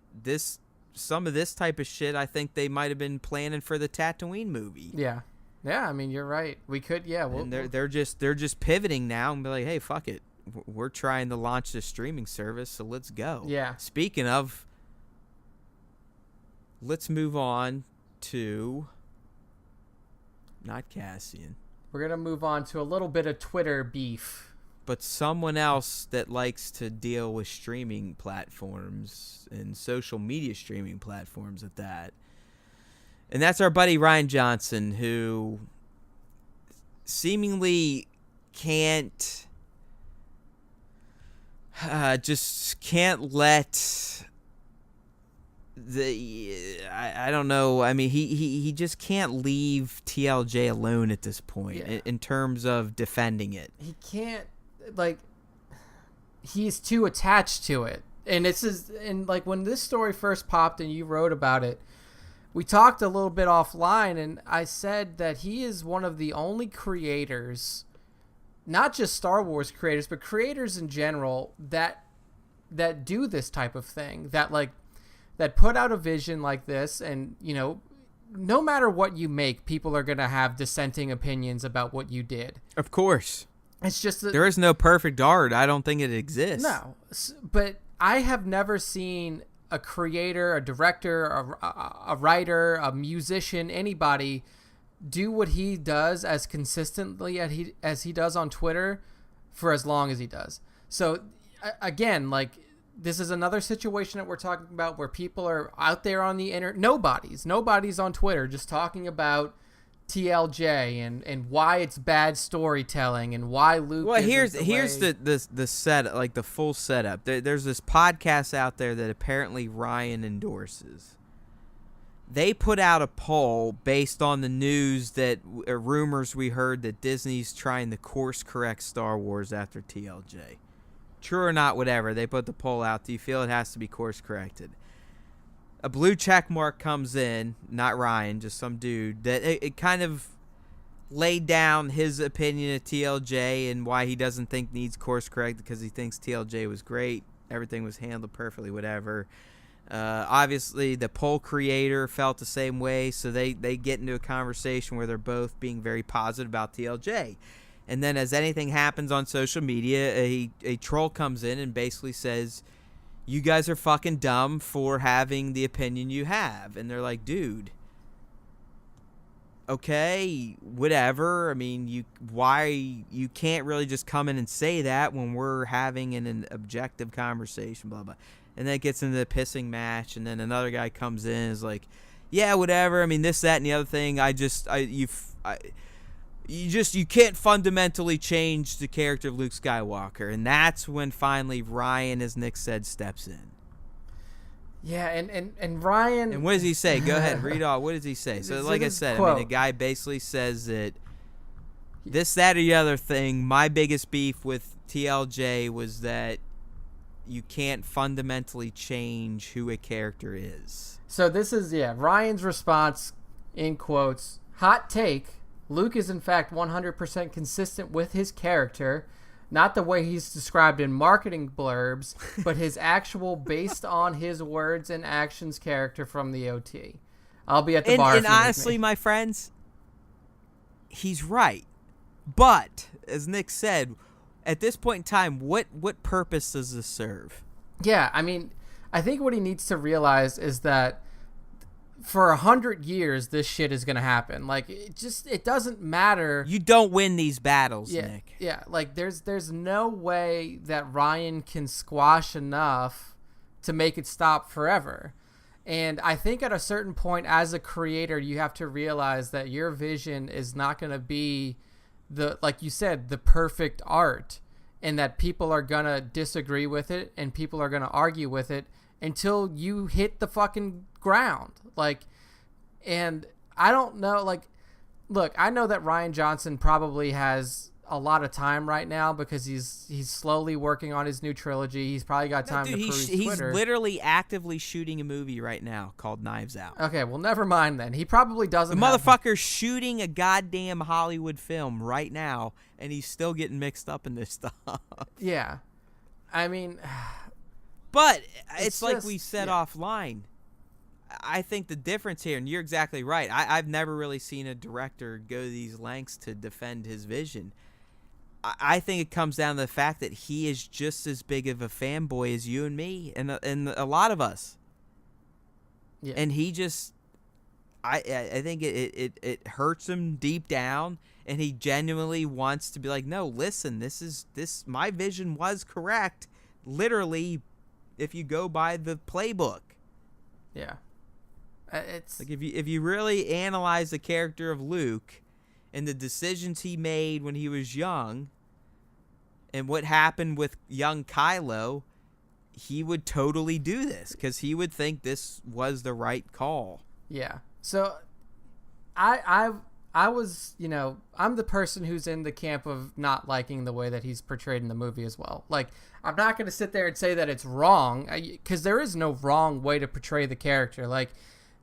some of this type of shit, I think they might have been planning for the Tatooine movie. Yeah. I mean, you're right. We could, yeah. And they're just pivoting now and be like, hey, fuck it, we're trying to launch this streaming service, so let's go. Yeah. Speaking of, let's move on to not Cassian. We're gonna move on to a little bit of Twitter beef. But someone else that likes to deal with streaming platforms and social media streaming platforms at that. And that's our buddy Rian Johnson, who seemingly can't let I don't know. I mean, he just can't leave TLJ alone at this point in terms of defending it. He can't, like, he's too attached to it. And and when this story first popped and you wrote about it, we talked a little bit offline, and I said that he is one of the only creators, not just Star Wars creators, but creators in general that do this type of thing, that put out a vision like this. And, no matter what you make, people are going to have dissenting opinions about what you did. Of course. It's just that there is no perfect art. I don't think it exists. No, but I have never seen a creator, a director, a writer, a musician, anybody do what he does as consistently as he does on Twitter for as long as he does. So again, like, this is another situation that we're talking about where people are out there on the internet. Nobody's on Twitter just talking about TLJ and why it's bad storytelling and why Luke. Well, here's the set, like the full setup. There's this podcast out there that apparently Rian endorses. They put out a poll based on the news that rumors we heard that Disney's trying to course correct Star Wars after TLJ. True or not, whatever. They put the poll out. Do you feel it has to be course corrected? A blue check mark comes in, not Rian, just some dude, that it kind of laid down his opinion of TLJ and why he doesn't think needs course corrected because he thinks TLJ was great. Everything was handled perfectly, whatever. Obviously, the poll creator felt the same way, so they get into a conversation where they're both being very positive about TLJ. And then as anything happens on social media, a troll comes in and basically says, you guys are fucking dumb for having the opinion you have. And they're like, dude, okay, whatever. I mean, you can't really just come in and say that when we're having an objective conversation, blah, blah. And then it gets into the pissing match, and then another guy comes in and is like, yeah, whatever. I mean, this, that, and the other thing. You can't fundamentally change the character of Luke Skywalker. And that's when finally Rian, as Nick said, steps in. Yeah, and Rian... And what does he say? Go ahead, read all. What does he say? So like I said, quote. I mean, the guy basically says that this, that, or the other thing, my biggest beef with TLJ was that you can't fundamentally change who a character is. So this is, Ryan's response, in quotes, hot take, Luke is in fact 100% consistent with his character. not the way he's described in marketing blurbs, but his actual based on his words and actions character from the OT. I'll be at the bar. And honestly, my friends, he's right. But as Nick said, at this point in time, what purpose does this serve? Yeah, I mean, I think what he needs to realize is that for 100 years, this shit is gonna happen. Like, it doesn't matter. You don't win these battles, yeah, Nick. Yeah, like there's no way that Rian can squash enough to make it stop forever. And I think at a certain point, as a creator, you have to realize that your vision is not gonna be like you said, the perfect art, and that people are gonna disagree with it and people are gonna argue with it until you hit the fucking ground. Like, and I don't know, like, look, I know that Rian Johnson probably has a lot of time right now because he's slowly working on his new trilogy. He's probably got time to peruse Twitter. He's literally actively shooting a movie right now called Knives Out. Okay, well, never mind then. He probably doesn't. The motherfucker's shooting a goddamn Hollywood film right now, and he's still getting mixed up in this stuff. Yeah. I mean... But it's like just, we said offline. I think the difference here, and you're exactly right, I've never really seen a director go to these lengths to defend his vision. I think it comes down to the fact that he is just as big of a fanboy as you and me and a lot of us. Yeah. And he just, I think it hurts him deep down, and he genuinely wants to be like, no, listen, my vision was correct, literally, if you go by the playbook. Yeah. It's like if you really analyze the character of Luke and the decisions he made when he was young and what happened with young Kylo, he would totally do this because he would think this was the right call. Yeah. So I was, I'm the person who's in the camp of not liking the way that he's portrayed in the movie as well. Like, I'm not going to sit there and say that it's wrong, because there is no wrong way to portray the character. Like,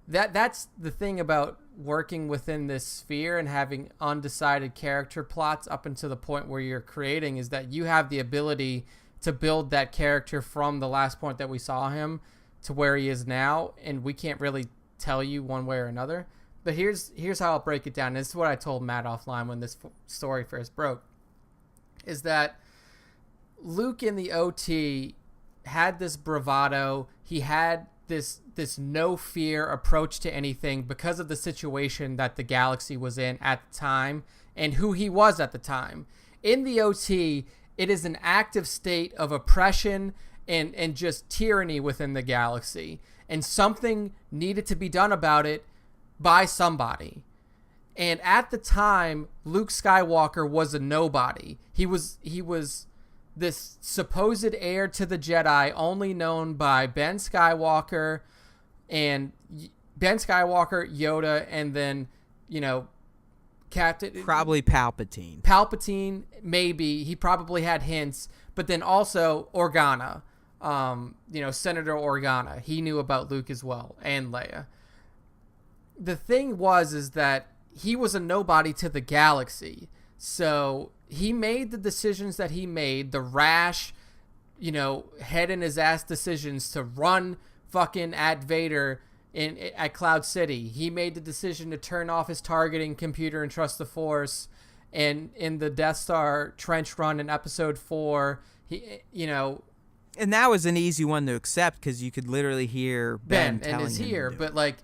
that's the thing about working within this sphere and having undecided character plots up until the point where you're creating, is that you have the ability to build that character from the last point that we saw him to where he is now, and we can't really tell you one way or another. But here's how I'll break it down. This is what I told Matt offline when this story first broke, is that Luke in the OT had this bravado. He had this no fear approach to anything because of the situation that the galaxy was in at the time and who he was at the time. In the OT, it is an active state of oppression and just tyranny within the galaxy. And something needed to be done about it by somebody. And at the time, Luke Skywalker was a nobody. He was this supposed heir to the Jedi, only known by Ben Skywalker, Yoda, and then, Captain... Probably Palpatine. Palpatine, maybe. He probably had hints. But then also Organa. Senator Organa. He knew about Luke as well, and Leia. The thing is that he was a nobody to the galaxy. So he made the decisions that he made, the rash, head in his ass decisions to run fucking at Vader at Cloud City. He made the decision to turn off his targeting computer and trust the Force. And in the Death Star trench run in Episode 4, And that was an easy one to accept because you could literally hear Ben telling and is him here, to do but it. like,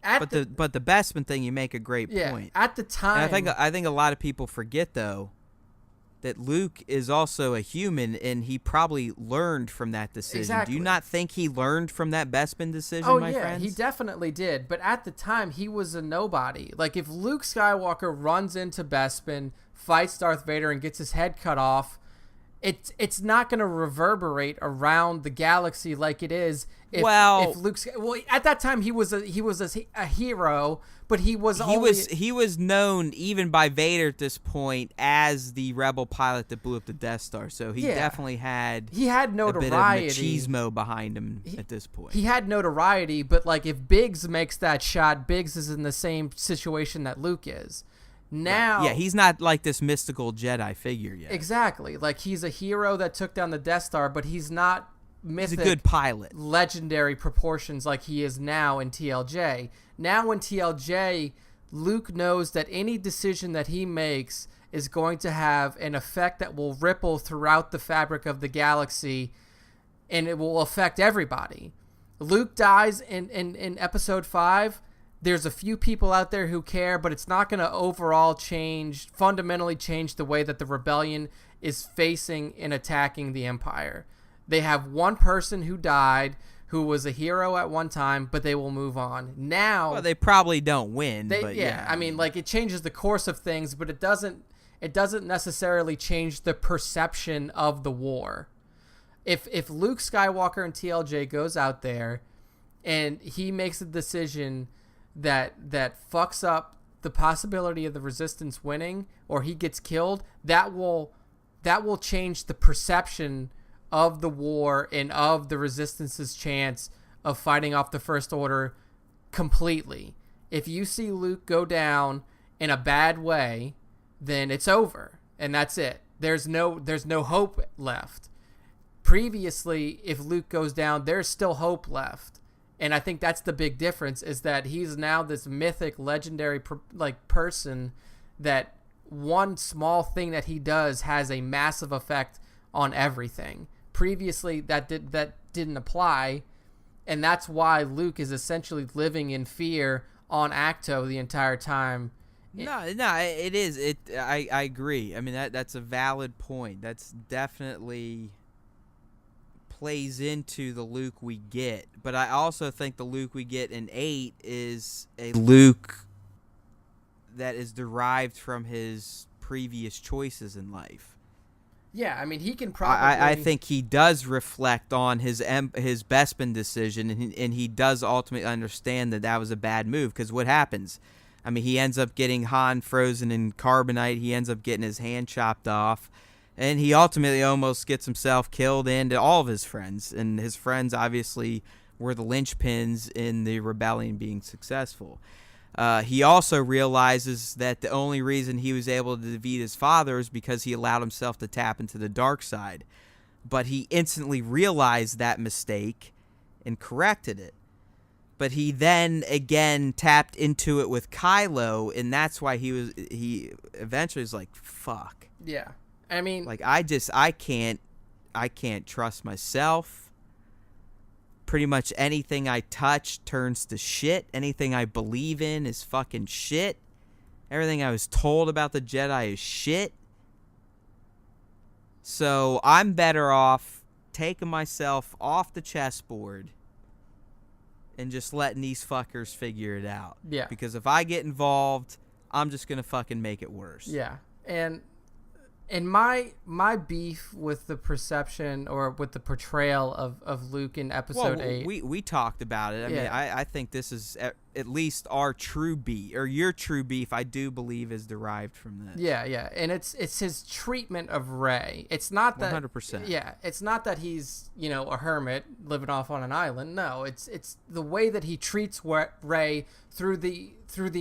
but the Bespin thing, you make a great point. At the time, and I think a lot of people forget though that Luke is also a human, and he probably learned from that decision. Exactly. Do you not think he learned from that Bespin decision, my friends? He definitely did. But at the time, he was a nobody. Like, if Luke Skywalker runs into Bespin, fights Darth Vader, and gets his head cut off, it's not going to reverberate around the galaxy like it is if Luke's... Well, at that time, he was a hero, but he was known even by Vader at this point as the rebel pilot that blew up the Death Star. So he definitely had notoriety, a bit of machismo behind him at this point. He had notoriety, but like if Biggs makes that shot, Biggs is in the same situation that Luke is. Now, yeah, he's not like this mystical Jedi figure yet. Exactly. Like, he's a hero that took down the Death Star, but he's not mythic, he's a good pilot, legendary proportions like he is now in TLJ. Now in TLJ, Luke knows that any decision that he makes is going to have an effect that will ripple throughout the fabric of the galaxy, and it will affect everybody. Luke dies in episode 5. There's a few people out there who care, but it's not going to overall fundamentally change the way that the rebellion is facing and attacking the Empire. They have one person who died, who was a hero at one time, but they will move on. Now, well, they probably don't win. But yeah, I mean, like, it changes the course of things, but it doesn't necessarily change the perception of the war. If Luke Skywalker and TLJ goes out there and he makes a decision that fucks up the possibility of the Resistance winning, or he gets killed, that will change the perception of the war and of the Resistance's chance of fighting off the First Order completely. If you see Luke go down in a bad way, then it's over, and that's it. There's no hope left. Previously, if Luke goes down, there's still hope left. And I think that's the big difference, is that he's now this mythic, legendary person that one small thing that he does has a massive effect on everything. Previously, that didn't apply, and that's why Luke is essentially living in fear on Acto the entire time. No, it is. I agree. I mean, that's a valid point. That's definitely plays into the Luke we get, but I also think the Luke we get in 8 is a Luke that is derived from his previous choices in life. Yeah, I mean, he can probably. I think he does reflect on his Bespin decision, and he does ultimately understand that was a bad move, because what happens? I mean, he ends up getting Han frozen in carbonite. He ends up getting his hand chopped off. And he ultimately almost gets himself killed, and all of his friends. And his friends obviously were the linchpins in the rebellion being successful. He also realizes that the only reason he was able to defeat his father is because he allowed himself to tap into the dark side. But he instantly realized that mistake and corrected it. But he then again tapped into it with Kylo, and that's why he eventually was like, fuck. Yeah. I mean, like, I can't trust myself. Pretty much anything I touch turns to shit. Anything I believe in is fucking shit. Everything I was told about the Jedi is shit. So I'm better off taking myself off the chessboard and just letting these fuckers figure it out. Yeah. Because if I get involved, I'm just going to fucking make it worse. Yeah. And my beef with the perception, or with the portrayal of Luke in episode 8. We talked about it. I mean, I think this is at least our true beef, or your true beef, I do believe, is derived from this. Yeah. And it's his treatment of Rey. It's not that 100%. Yeah, it's not that he's, a hermit living off on an island. No, it's the way that he treats Rey through the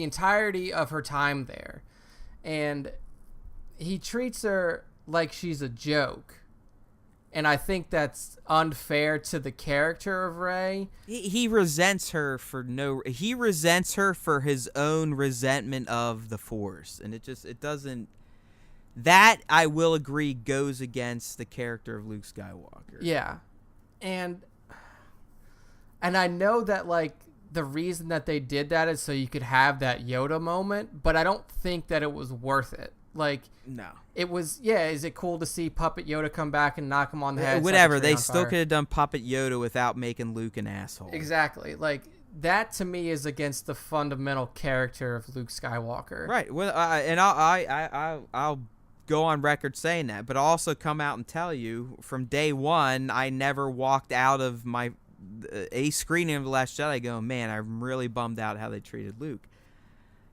entirety of her time there. And he treats her like she's a joke, and I think that's unfair to the character of Rey. He resents her he resents her for his own resentment of the Force, and it doesn't. That, I will agree, goes against the character of Luke Skywalker. Yeah, and I know that, like, the reason that they did that is so you could have that Yoda moment, but I don't think that it was worth it. Like, no, it was. Yeah, is it cool to see Puppet Yoda come back and knock him on the head? Whatever. They still could have done Puppet Yoda without making Luke an asshole. Exactly. Like, that to me is against the fundamental character of Luke Skywalker. Right. Well, and I'll go on record saying that, but I'll also come out and tell you, from day one, I never walked out of a screening of The Last Jedi going, man, I'm really bummed out how they treated Luke.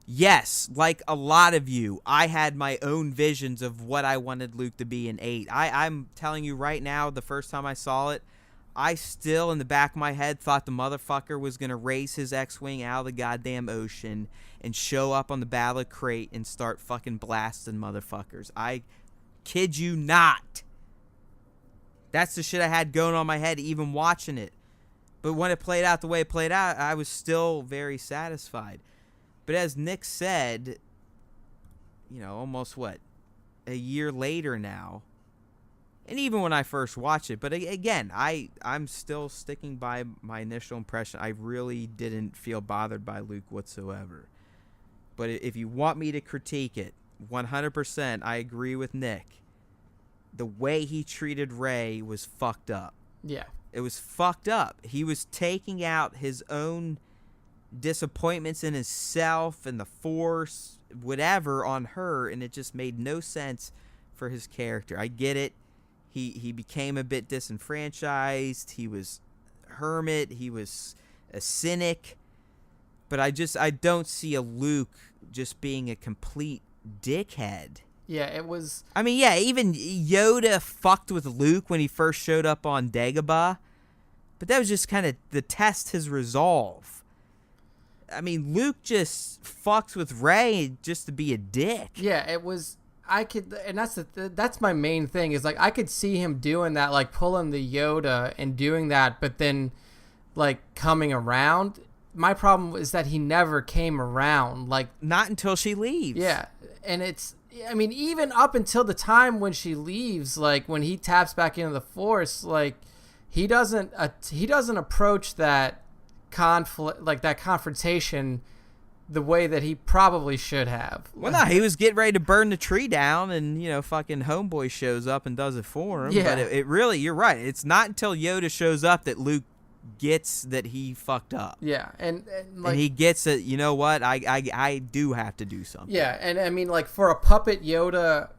Yes, like a lot of you, I had my own visions of what I wanted Luke to be in 8. I'm telling you right now, the first time I saw it, I still, in the back of my head, thought the motherfucker was going to raise his X-Wing out of the goddamn ocean and show up on the Battle of Crate and start fucking blasting motherfuckers. I kid you not. That's the shit I had going on my head even watching it. But when it played out the way it played out, I was still very satisfied. But as Nick said, almost a year later now, and even when I first watched it, but again, I'm still sticking by my initial impression. I really didn't feel bothered by Luke whatsoever. But if you want me to critique it, 100%, I agree with Nick. The way he treated Rey was fucked up. Yeah. It was fucked up. He was taking out his own disappointments in himself and the Force, whatever, on her, and it just made no sense for his character. I get it. He became a bit disenfranchised. He was a hermit. He was a cynic. But I don't see a Luke just being a complete dickhead. Yeah, it was... I mean, yeah, even Yoda fucked with Luke when he first showed up on Dagobah. But that was just kind of to test his resolve. I mean, Luke just fucks with Rey just to be a dick. Yeah, it was... and that's my main thing, is like I could see him doing that, like pulling the Yoda and doing that, but then like coming around. My problem is that he never came around, like not until she leaves. Yeah, and even up until the time when she leaves, like when he taps back into the Force, like he doesn't approach that conflict, like that confrontation, the way that he probably should have. Well, no, he was getting ready to burn the tree down, and fucking Homeboy shows up and does it for him. Yeah. But it really, you're right. It's not until Yoda shows up that Luke gets that he fucked up. Yeah, and he gets it. You know what? I do have to do something. Yeah, and I mean, like for a puppet Yoda,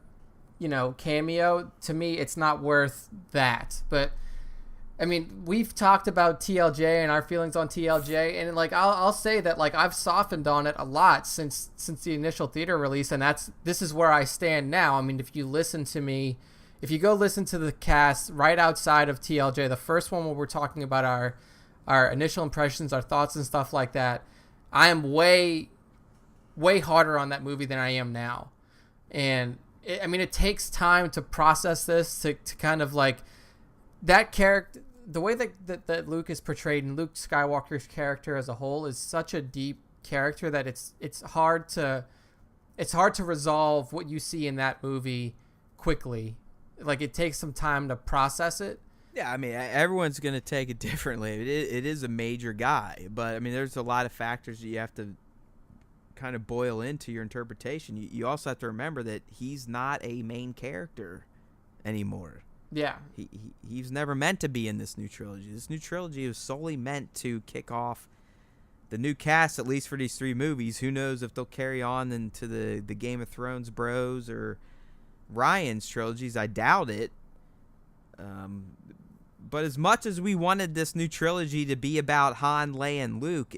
cameo, to me, it's not worth that. But I mean, we've talked about TLJ and our feelings on TLJ, and like I'll say that like I've softened on it a lot since the initial theater release, and this is where I stand now. I mean, if you go listen to the cast right outside of TLJ, the first one where we're talking about our initial impressions, our thoughts and stuff like that, I am way harder on that movie than I am now, and it takes time to process this, to kind of like that character. The way that Luke is portrayed, and Luke Skywalker's character as a whole, is such a deep character that it's hard to resolve what you see in that movie quickly. Like it takes some time to process it. Yeah, I mean, everyone's going to take it differently. It is a major guy, but I mean, there's a lot of factors that you have to kind of boil into your interpretation. You also have to remember that he's not a main character anymore. Yeah. He's never meant to be in this new trilogy. This new trilogy was solely meant to kick off the new cast, at least for these 3 movies. Who knows if they'll carry on into the Game of Thrones bros or Ryan's trilogies. I doubt it. But as much as we wanted this new trilogy to be about Han, Leia, and Luke,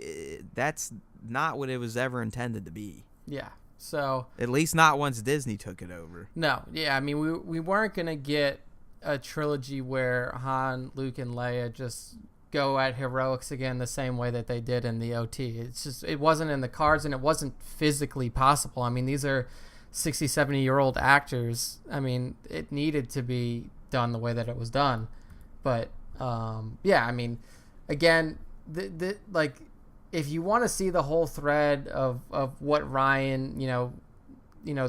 that's not what it was ever intended to be. Yeah. So at least not once Disney took it over. No. Yeah. I mean, we weren't gonna get a trilogy where Han, Luke, and Leia just go at heroics again the same way that they did in the OT. It wasn't in the cards, and it wasn't physically possible. I mean, these are 60, 70-year-old actors. I mean, it needed to be done the way that it was done. But yeah, I mean, again, like if you want to see the whole thread of what Rian,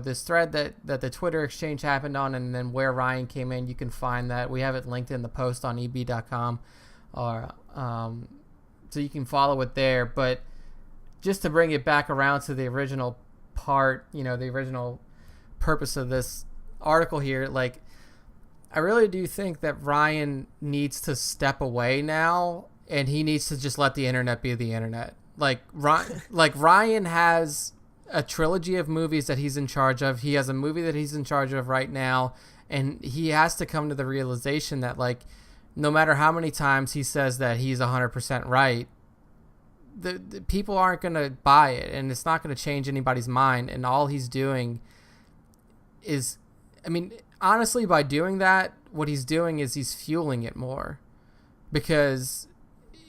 this thread that the Twitter exchange happened on, and then where Rian came in, you can find that. We have it linked in the post on eb.com, or so you can follow it there. But just to bring it back around to the original part, the original purpose of this article here, like I really do think that Rian needs to step away now, and he needs to just let the internet be the internet. Like Rian has a trilogy of movies that he's in charge of. He has a movie that he's in charge of right now, and he has to come to the realization that, like, no matter how many times he says that he's 100% right, the people aren't going to buy it, and it's not going to change anybody's mind. And all he's doing is, I mean, honestly, by doing that, what he's doing is he's fueling it more. because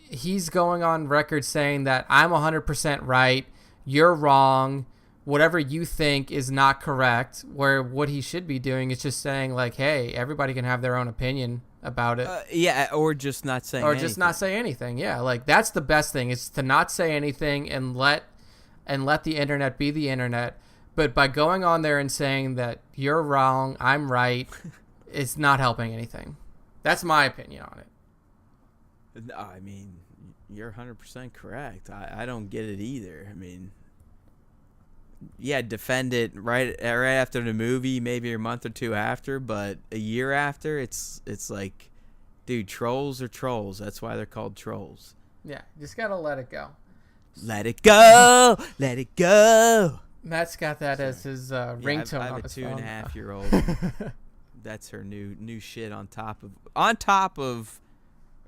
he's going on record saying that I'm 100% right, you're wrong, whatever you think is not correct, where what he should be doing is just saying, like, hey, everybody can have their own opinion about it. Yeah, or just not saying anything. Or just not say anything. Yeah, like, that's the best thing, is to not say anything and let the internet be the internet. But by going on there and saying that you're wrong, I'm right, it's not helping anything. That's my opinion on it. No, I mean, you're 100% correct. I don't get it either. I mean, yeah, defend it right after the movie, maybe a month or two after, but a year after, it's like, dude, trolls are trolls. That's why they're called trolls. Yeah, just gotta let it go. Let it go. Let it go. Matt's got that as his ringtone. I have on a his phone. 2.5-year-old. That's her new shit on top of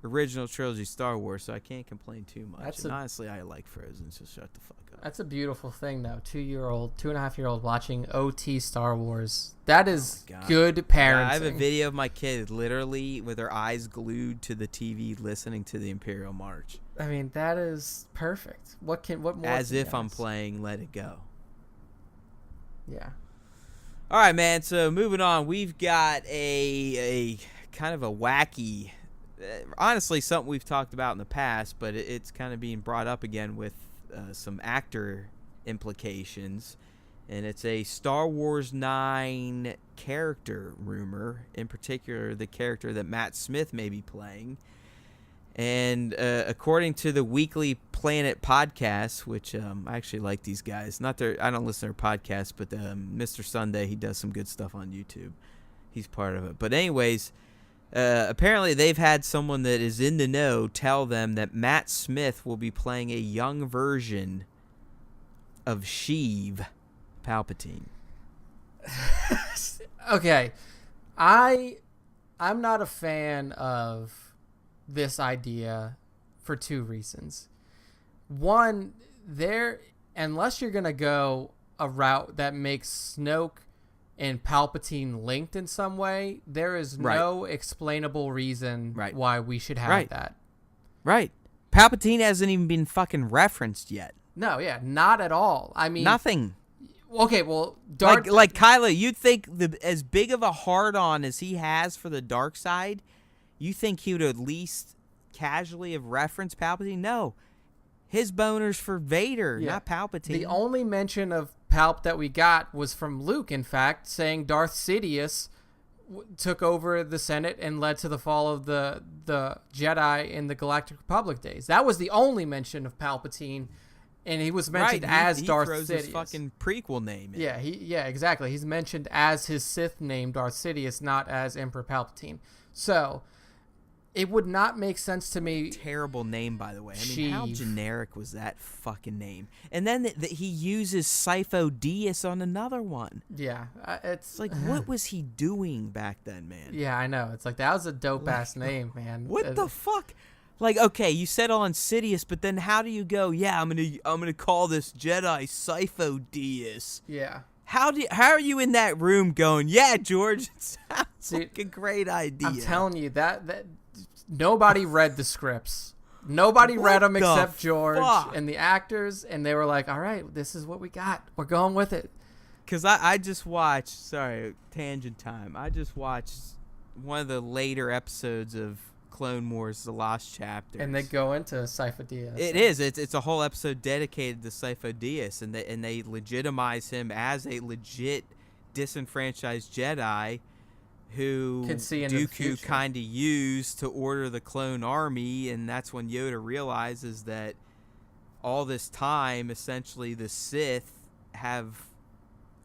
original trilogy Star Wars, so I can't complain too much. Honestly, I like Frozen, so shut the fuck up. That's a beautiful thing, though. 2.5-year-old watching OT Star Wars. That is good parenting. Yeah, I have a video of my kid literally with her eyes glued to the TV listening to the Imperial March. I mean, that is perfect. What more? As if I'm playing Let It Go. Yeah. All right, man. So moving on, we've got a kind of a wacky, honestly, something we've talked about in the past, but it's kind of being brought up again with some actor implications, and it's a Star Wars 9 character rumor, in particular the character that Matt Smith may be playing. And according to the Weekly Planet podcast, which I actually like these guys. I don't listen to their podcast, but Mr. Sunday, he does some good stuff on YouTube. He's part of it. But anyways, apparently they've had someone that is in the know tell them that Matt Smith will be playing a young version of Sheev Palpatine. Okay, I'm not a fan of this idea for two reasons. One, unless you're gonna go a route that makes Snoke and Palpatine linked in some way, there is no explainable reason why we should have that. Right. Palpatine hasn't even been fucking referenced yet. No, yeah, not at all. I mean, nothing. Okay, well, like Kylo, you'd think as big of a hard-on as he has for the dark side, you think he would at least casually have referenced Palpatine? No. His boner's for Vader, not Palpatine. The only mention of Palp that we got was from Luke, in fact, saying Darth Sidious took over the Senate and led to the fall of the Jedi in the Galactic Republic days. That was the only mention of Palpatine, and he was mentioned as Darth Sidious. He throws his fucking prequel name in. Yeah, exactly. He's mentioned as his Sith name, Darth Sidious, not as Emperor Palpatine. So it would not make sense to me. Terrible name, by the way. I mean, how generic was that fucking name? And then he uses Sifo Dyas on another one. Yeah, it's like, what was he doing back then, man? Yeah, I know. It's like, that was a dope ass name, man. What the fuck? Like, okay, you settle on Sidious, but then how do you go? Yeah, I'm gonna call this Jedi Sifo Dyas. Yeah. How are you in that room going? Yeah, George, it sounds like a great idea. I'm telling you that nobody read the scripts. Nobody read them except George and the actors, and they were like, all right, this is what we got. We're going with it. Because I just watched, sorry, tangent time. I just watched one of the later episodes of Clone Wars, The Lost Chapters. And they go into Sifo Dyas. It is. It's a whole episode dedicated to Sifo Dyas, and they legitimize him as a legit disenfranchised Jedi who Dooku kind of used to order the clone army, and that's when Yoda realizes that all this time, essentially, the Sith have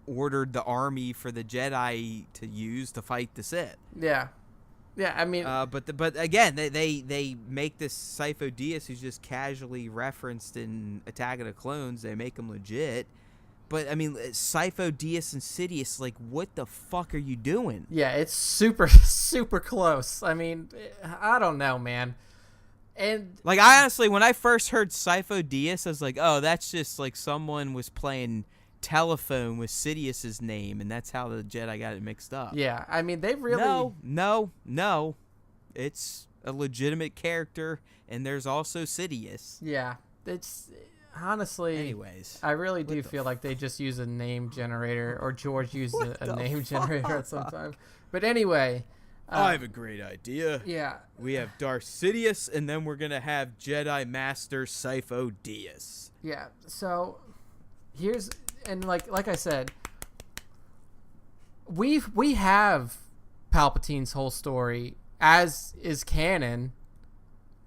ordered the army for the Jedi to use to fight the Sith. Yeah. Yeah, I mean... But again, they make this Sifo Dyas, who's just casually referenced in Attack of the Clones. They make him legit. But, I mean, Sifo Dyas and Sidious, like, what the fuck are you doing? Yeah, it's super, super close. I mean, I don't know, man. And like, I honestly, when I first heard Sifo Dyas, I was like, oh, that's just like someone was playing telephone with Sidious's name, and that's how the Jedi got it mixed up. Yeah, I mean, they really... No. It's a legitimate character, and there's also Sidious. Yeah, it's honestly. Anyways, I really do feel like they just use a name generator, or George used a name generator at some time. But anyway, I have a great idea. Yeah, we have Darth Sidious, and then we're gonna have Jedi Master Sifo Dyas. Yeah. So here's like I said, we have Palpatine's whole story as is canon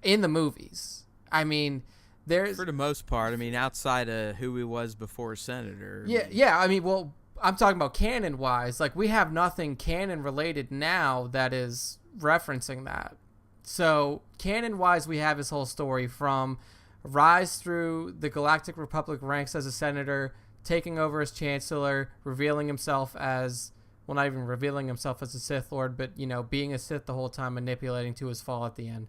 in the movies. I mean, there's for the most part. I mean, outside of who he was before senator. Yeah. I mean, well, I'm talking about canon wise. Like, we have nothing canon related now that is referencing that. So canon wise, we have his whole story from rise through the Galactic Republic ranks as a senator, taking over as chancellor, revealing himself as, well, not even revealing himself as a Sith Lord, but, being a Sith the whole time, manipulating to his fall at the end.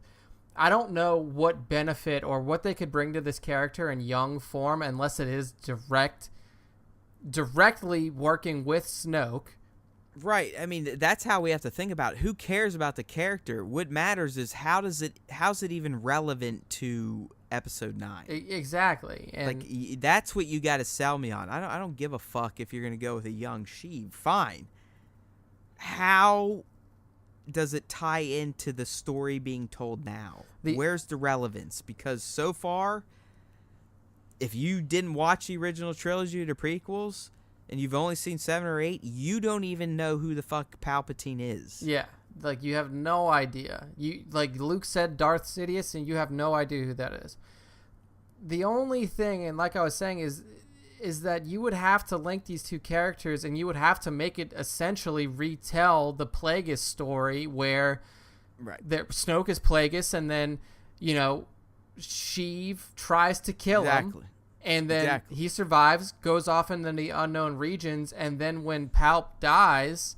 I don't know what benefit or what they could bring to this character in young form unless it is directly working with Snoke. Right. I mean, that's how we have to think about it. Who cares about the character? What matters is how's it even relevant to Episode 9? Exactly. And like, that's what you got to sell me on. I don't give a fuck if you're going to go with a young Sheev. Fine. How does it tie into the story being told now? Where's the relevance? Because so far, if you didn't watch the original trilogy or the prequels, and you've only seen 7 or 8, you don't even know who the fuck Palpatine is. Yeah, like, you have no idea. Like Luke said, Darth Sidious, and you have no idea who that is. The only thing, and like I was saying, is that you would have to link these two characters, and you would have to make it essentially retell the Plagueis story, where Snoke is Plagueis, and then, Sheev tries to kill him. And then he survives, goes off into the unknown regions, and then when Palp dies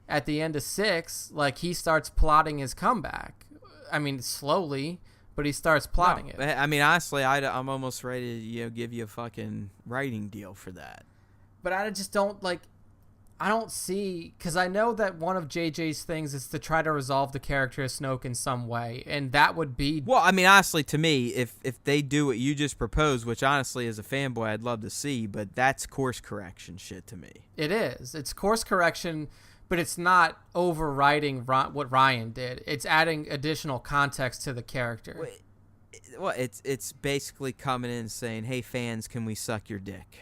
at the end of 6, like, he starts plotting his comeback. I mean, slowly, but he starts plotting it. I mean, honestly, I'm almost ready to give you a fucking writing deal for that. But I just don't, I don't see, because I know that one of JJ's things is to try to resolve the character of Snoke in some way, and that would be... Well, I mean, honestly, to me, if they do what you just proposed, which honestly, as a fanboy, I'd love to see, but that's course correction shit to me. It is. It's course correction, but it's not overwriting what Rian did. It's adding additional context to the character. Well, it's basically coming in and saying, hey, fans, can we suck your dick?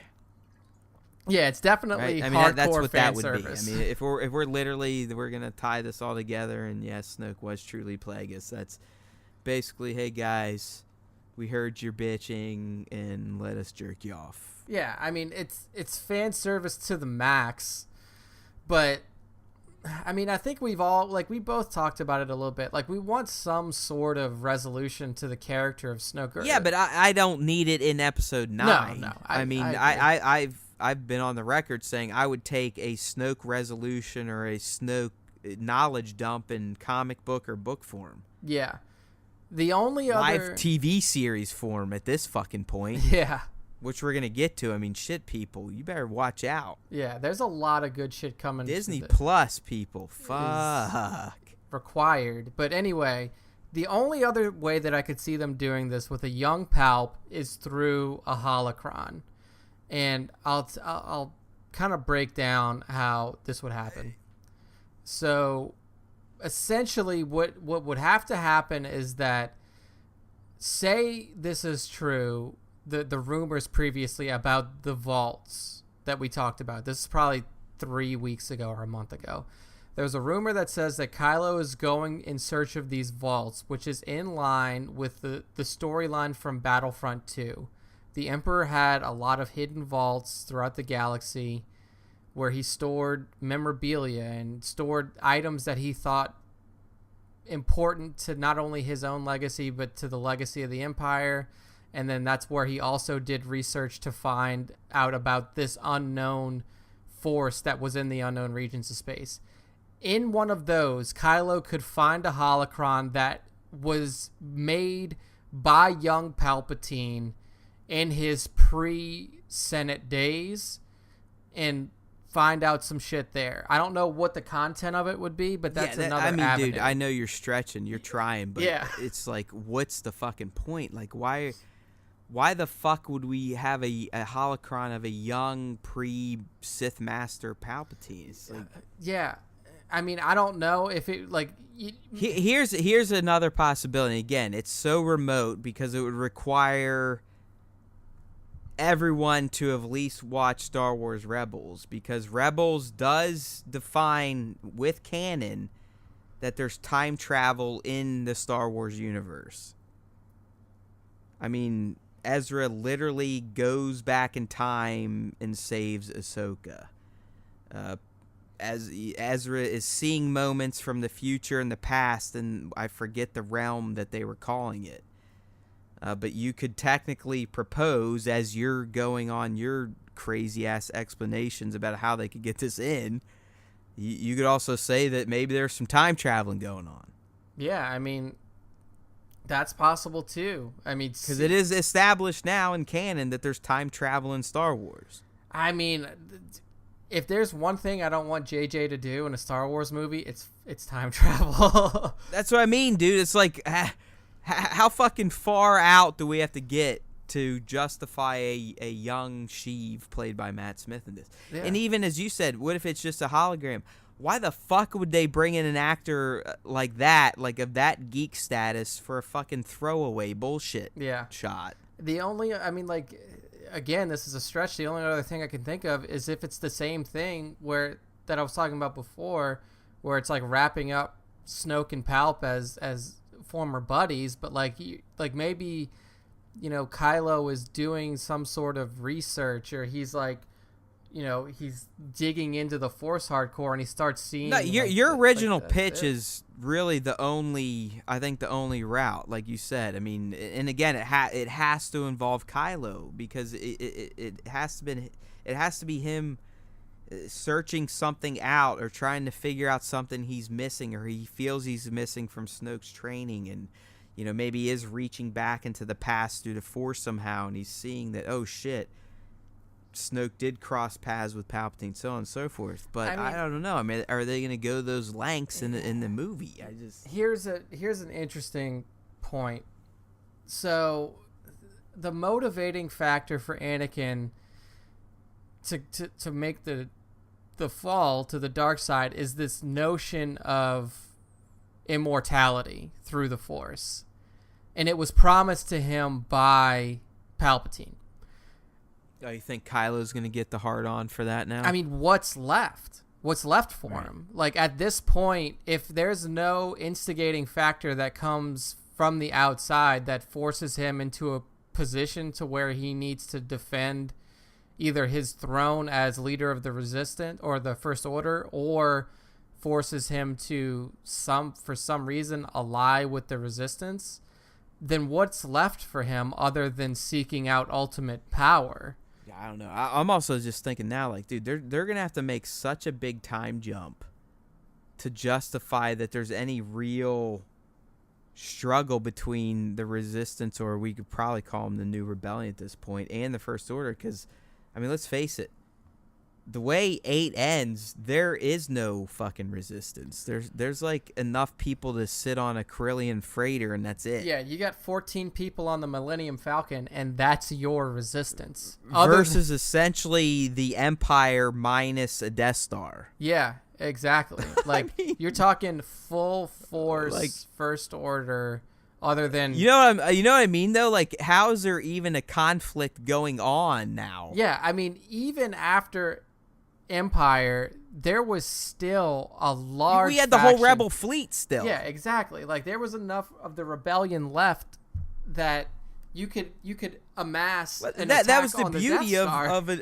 Yeah, it's definitely right? I mean, hardcore that's what fan that would service. be. I mean, if we're literally, we're gonna tie this all together, and yes, Snoke was truly Plagueis. That's basically, hey guys, we heard you're bitching, and let us jerk you off. Yeah, I mean, it's fan service to the max, but I mean, I think we've all, we both talked about it a little bit. Like, we want some sort of resolution to the character of Snoke. Yeah, but I don't need it in Episode 9. No. I've been on the record saying I would take a Snoke resolution or a Snoke knowledge dump in comic book or book form. Yeah. The only live other... TV series form at this fucking point. Yeah. Which we're going to get to. I mean, shit, people. You better watch out. Yeah, there's a lot of good shit coming. Disney Plus, people. Fuck. Required. But anyway, the only other way that I could see them doing this with a young Palp is through a holocron. And I'll kind of break down how this would happen. So, essentially, what would have to happen is that, say this is true, the rumors previously about the vaults that we talked about. This is probably 3 weeks ago or a month ago. There's a rumor that says that Kylo is going in search of these vaults, which is in line with the storyline from Battlefront 2. The Emperor had a lot of hidden vaults throughout the galaxy where he stored memorabilia and stored items that he thought important to not only his own legacy, but to the legacy of the Empire. And then that's where he also did research to find out about this unknown force that was in the unknown regions of space. In one of those, Kylo could find a holocron that was made by young Palpatine in his pre-Senate days, and find out some shit there. I don't know what the content of it would be, but that's another avenue. Dude, I know you're stretching, you're trying, but it's like, what's the fucking point? Like, why the fuck would we have a holocron of a young pre-Sith Master Palpatine? It's like, yeah. I mean, I don't know if it, like... Here's another possibility. Again, it's so remote because it would require everyone to have at least watched Star Wars Rebels, because Rebels does define with canon that there's time travel in the Star Wars universe. I mean, Ezra literally goes back in time and saves Ahsoka. As Ezra is seeing moments from the future and the past, and I forget the realm that they were calling it. But you could technically propose, as you're going on your crazy-ass explanations about how they could get this in, you could also say that maybe there's some time traveling going on. Yeah, I mean, that's possible too. I mean, because it is established now in canon that there's time travel in Star Wars. I mean, if there's one thing I don't want JJ to do in a Star Wars movie, it's time travel. That's what I mean, dude. It's like, how fucking far out do we have to get to justify a young Sheev played by Matt Smith in this? Yeah. And even as you said, what if it's just a hologram? Why the fuck would they bring in an actor like that, like of that geek status, for a fucking throwaway bullshit shot? The only, I mean, like, again, this is a stretch. The only other thing I can think of is if it's the same thing that I was talking about before, where it's like wrapping up Snoke and Palp as former buddies, but like maybe, you know, Kylo is doing some sort of research, or he's like, you know, he's digging into the Force hardcore, and he starts seeing. No, your original pitch is really the only route, like you said. I mean, and again, it has to involve Kylo, because it has to be him searching something out, or trying to figure out something he's missing, or he feels he's missing from Snoke's training, and, you know, maybe he is reaching back into the past through the Force somehow, and he's seeing that, oh shit, Snoke did cross paths with Palpatine, so on and so forth. But I don't know. I mean, are they going to go those lengths in the movie? Here's an interesting point. So, the motivating factor for Anakin to make the fall to the dark side is this notion of immortality through the Force, and it was promised to him by Palpatine. Oh, you think Kylo's going to get the hard on for that now? I mean, what's left? What's left for him? Like, at this point, if there's no instigating factor that comes from the outside that forces him into a position to where he needs to defend either his throne as leader of the Resistance or the First Order, or forces him to for some reason ally with the Resistance, then what's left for him other than seeking out ultimate power? I don't know. I'm also just thinking now, like, dude, they're gonna have to make such a big time jump to justify that there's any real struggle between the Resistance, or we could probably call them the New Rebellion at this point, and the First Order. Because, I mean, let's face it, the way 8 ends, there is no fucking Resistance. There's like enough people to sit on a Corellian freighter, and that's it. Yeah, you got 14 people on the Millennium Falcon, and that's your Resistance. Versus essentially the Empire minus a Death Star. Yeah, exactly. Like, I mean, you're talking full force, like, First Order. Other than, you know what I mean, though? Like, how is there even a conflict going on now? Yeah, I mean, even after Empire, there was still a large. We had the whole Rebel fleet still. Yeah, exactly. Like, there was enough of the rebellion left that you could amass an attack that was the on beauty Death Star. of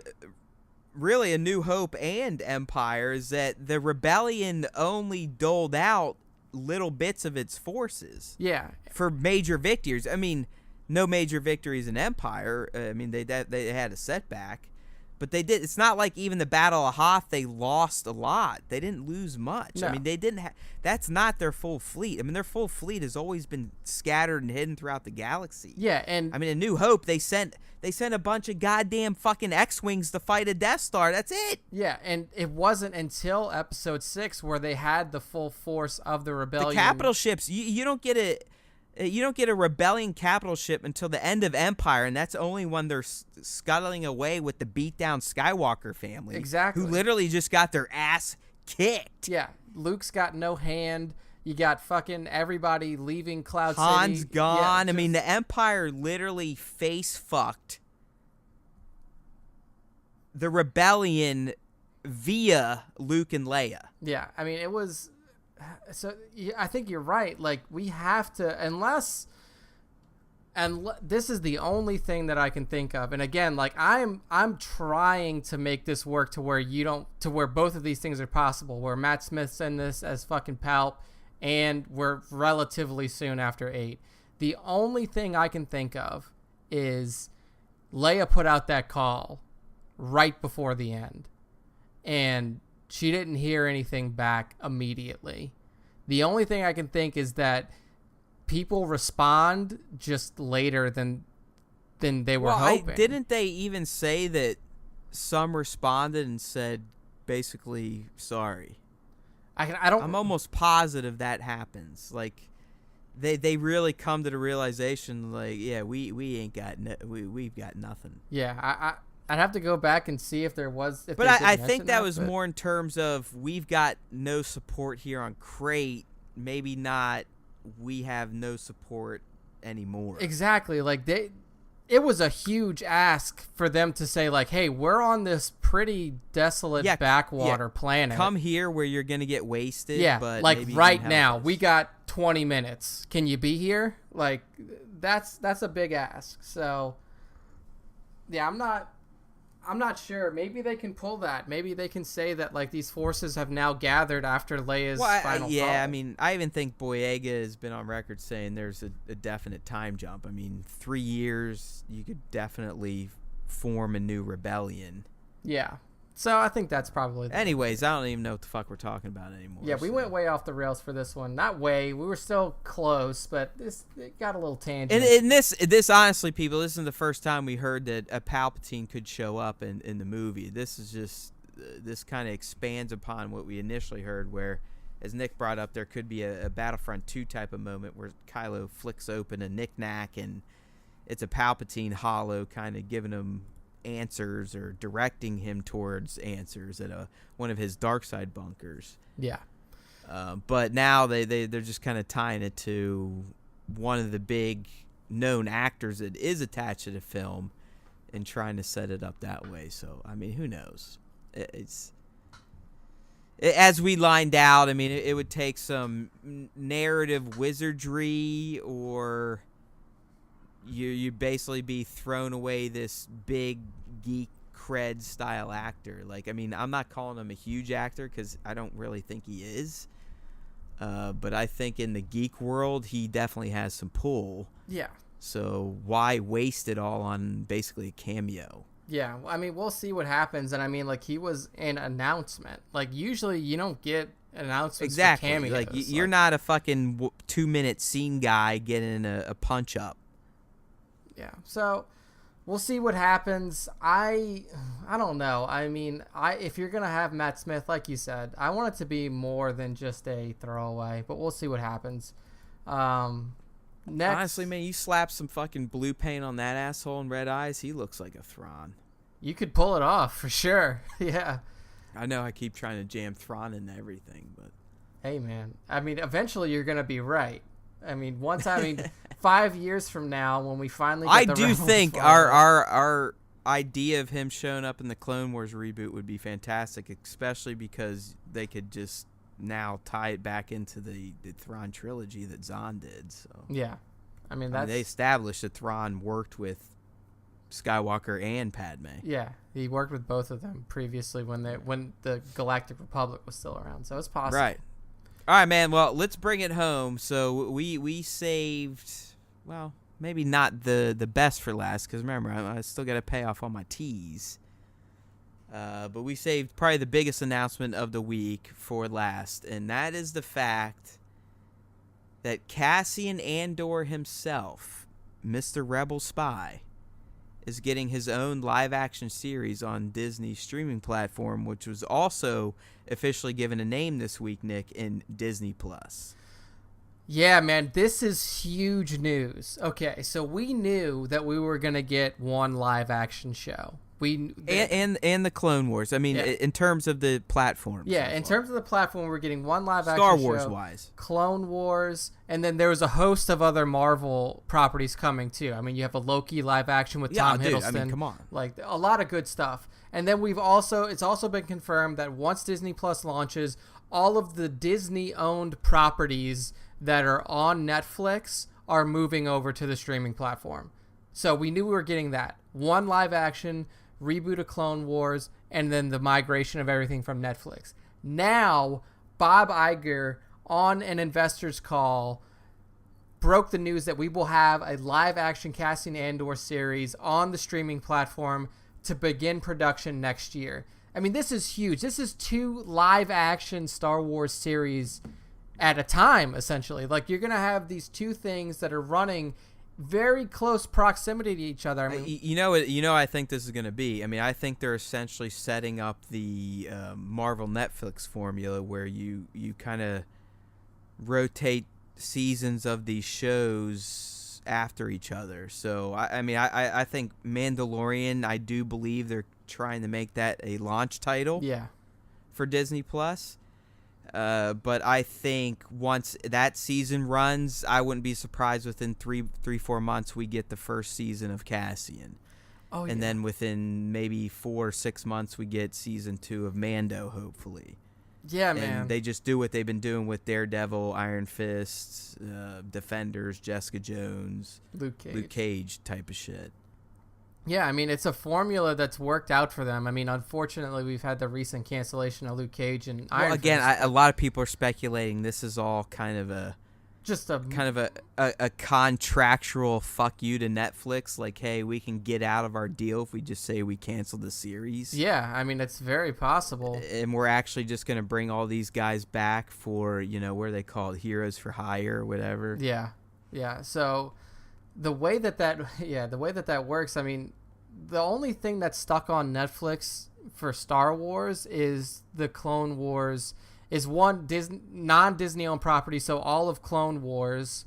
really A New Hope and Empire, is that the rebellion only doled out little bits of its forces. Yeah. For major victories. I mean, no major victories in Empire. I mean, they had a setback. But they did. It's not like even the Battle of Hoth, they lost a lot. They didn't lose much. No. I mean, they didn't. That's not their full fleet. I mean, their full fleet has always been scattered and hidden throughout the galaxy. Yeah, and I mean, in New Hope, they sent a bunch of goddamn fucking X-wings to fight a Death Star. That's it. yeah, and it wasn't until Episode 6 where they had the full force of the rebellion. The capital ships. You don't get a. You don't get a rebellion capital ship until the end of Empire, and that's only when they're scuttling away with the beat-down Skywalker family. Exactly. Who literally just got their ass kicked. Yeah, Luke's got no hand. You got fucking everybody leaving Cloud City. Han's gone. Yeah, I mean, the Empire literally face-fucked the rebellion via Luke and Leia. Yeah, I mean, it was... So I think you're right. Like, we have to, unless this is the only thing that I can think of. And again, like I'm trying to make this work to where both of these things are possible. Where Matt Smith's in this as fucking Palp, and we're relatively soon after 8. The only thing I can think of is Leia put out that call right before the end, and she didn't hear anything back immediately. The only thing I can think is that people respond just later than they were hoping. Didn't they even say that some responded and said basically sorry? I'm almost positive that happens. Like they really come to the realization, like, yeah, we ain't got we've got nothing. Yeah, I'd have to go back and see if there was. But I think that was more in terms of we've got no support here on Crate. Maybe not. We have no support anymore. Exactly. Like it was a huge ask for them to say, like, hey, we're on this pretty desolate backwater planet. Come here where you're gonna get wasted. Yeah, but like maybe right now, we got 20 minutes. Can you be here? Like that's a big ask. So yeah, I'm not sure. Maybe they can pull that. Maybe they can say that, like, these forces have now gathered after Leia's final call. I mean, I even think Boyega has been on record saying there's a definite time jump. I mean, 3 years, you could definitely form a new rebellion. Yeah. So I think that's probably... Anyways, I don't even know what the fuck we're talking about anymore. Yeah, we went way off the rails for this one. Not way. We were still close, but it got a little tangent. And this honestly, people, this isn't the first time we heard that a Palpatine could show up in the movie. This is just... this kind of expands upon what we initially heard, where, as Nick brought up, there could be a Battlefront 2 type of moment where Kylo flicks open a knick-knack and it's a Palpatine holo kind of giving him answers or directing him towards answers at one of his dark side bunkers. Yeah. But now they're just kind of tying it to one of the big known actors that is attached to the film and trying to set it up that way. So, I mean, who knows? As we lined out, I mean, it would take some narrative wizardry, or you basically be thrown away this big geek cred style actor. Like, I mean, I'm not calling him a huge actor because I don't really think he is. But I think in the geek world, he definitely has some pull. Yeah. So why waste it all on basically a cameo? Yeah, I mean, we'll see what happens. And I mean, like, he was an announcement. Like, usually you don't get announcements for cameos. Like, you're not a fucking 2-minute scene guy getting a punch up. Yeah, so we'll see what happens. I don't know. I mean, if you're gonna have Matt Smith, like you said, I want it to be more than just a throwaway. But we'll see what happens. Next, honestly, man, you slap some fucking blue paint on that asshole and red eyes, he looks like a Thrawn. You could pull it off for sure. Yeah. I know I keep trying to jam Thrawn into everything, but hey, man. I mean, eventually you're gonna be right. I mean, 5 years from now, when we finally get the Rebels think flag, our idea of him showing up in the Clone Wars reboot would be fantastic, especially because they could just now tie it back into the Thrawn trilogy that Zahn did. So yeah, I mean, they established that Thrawn worked with Skywalker and Padme. Yeah, he worked with both of them previously when the Galactic Republic was still around, so it's possible. Right. All right, man. Well, let's bring it home. So we saved, well, maybe not the best for last, because remember, I still got to pay off all my T's. But we saved probably the biggest announcement of the week for last, and that is the fact that Cassian Andor himself, Mr. Rebel Spy, is getting his own live-action series on Disney's streaming platform, which was also officially given a name this week, Nick, in Disney+. Yeah, man, this is huge news. Okay, so we knew that we were going to get one live-action show. And the Clone Wars. I mean, in terms of the platform. Yeah, in terms of the platform, we're getting one live action Star show. Wars wise. Clone Wars, and then there was a host of other Marvel properties coming too. I mean, you have a Loki live action with Tom Hiddleston. I mean, come on. Like a lot of good stuff. And then it's also been confirmed that once Disney Plus launches, all of the Disney owned properties that are on Netflix are moving over to the streaming platform. So we knew we were getting that. One live action reboot of Clone Wars, and then the migration of everything from Netflix. Now, Bob Iger, on an investor's call, broke the news that we will have a live-action Cassian Andor series on the streaming platform to begin production next year. I mean, this is huge. This is 2 live-action Star Wars series at a time, essentially. Like, you're going to have these 2 things that are running very close proximity to each other. I mean, I think this is going to be. I mean, I think they're essentially setting up the Marvel Netflix formula where you kind of rotate seasons of these shows after each other. So, I think Mandalorian, I do believe they're trying to make that a launch title for Disney+. But I think once that season runs, I wouldn't be surprised within 4 months we get the first season of Cassian. And then within maybe 4 or 6 months we get season 2 of Mando, hopefully. Yeah, and man. They just do what they've been doing with Daredevil, Iron Fist, Defenders, Jessica Jones, Luke Cage type of shit. Yeah, I mean, it's a formula that's worked out for them. I mean, unfortunately, we've had the recent cancellation of Luke Cage and Iron Fist. A lot of people are speculating this is all kind of a contractual fuck you to Netflix. Like, hey, we can get out of our deal if we just say we cancel the series. Yeah, I mean, it's very possible. And we're actually just going to bring all these guys back for, what are they called? Heroes for Hire or whatever. Yeah. So the way that works, I mean, the only thing that's stuck on Netflix for Star Wars is the Clone Wars is one non-Disney owned property, so all of Clone Wars.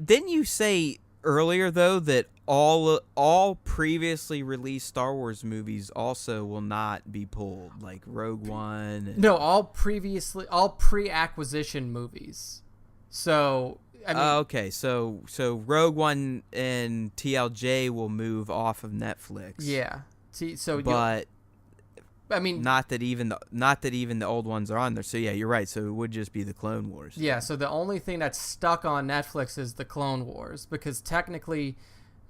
Didn't you say earlier though that all previously released Star Wars movies also will not be pulled, like Rogue One? No, all pre-acquisition movies. So I mean, okay, so Rogue One and TLJ will move off of Netflix. Yeah. But I mean, not that even the old ones are on there. So yeah, you're right. So it would just be the Clone Wars. Yeah. So the only thing that's stuck on Netflix is the Clone Wars, because technically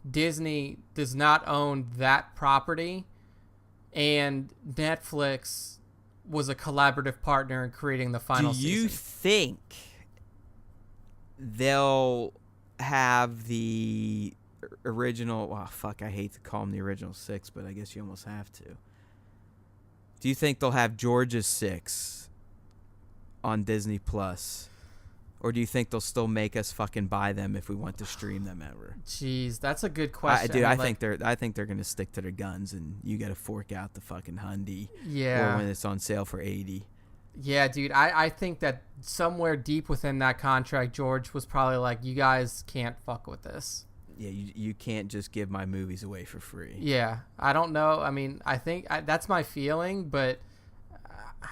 Disney does not own that property, and Netflix was a collaborative partner in creating the final season. Do you think they'll have the original? Oh, fuck! I hate to call them the original 6, but I guess you almost have to. Do you think they'll have George's 6 on Disney Plus, or do you think they'll still make us fucking buy them if we want to stream them ever? Jeez, that's a good question. I think they're gonna stick to their guns, and you got to fork out the fucking hundy. Yeah. Or when it's on sale for $80. Yeah, dude. I think that somewhere deep within that contract, George was probably like, "You guys can't fuck with this." Yeah, you can't just give my movies away for free. Yeah, I don't know. I mean, I think that's my feeling, but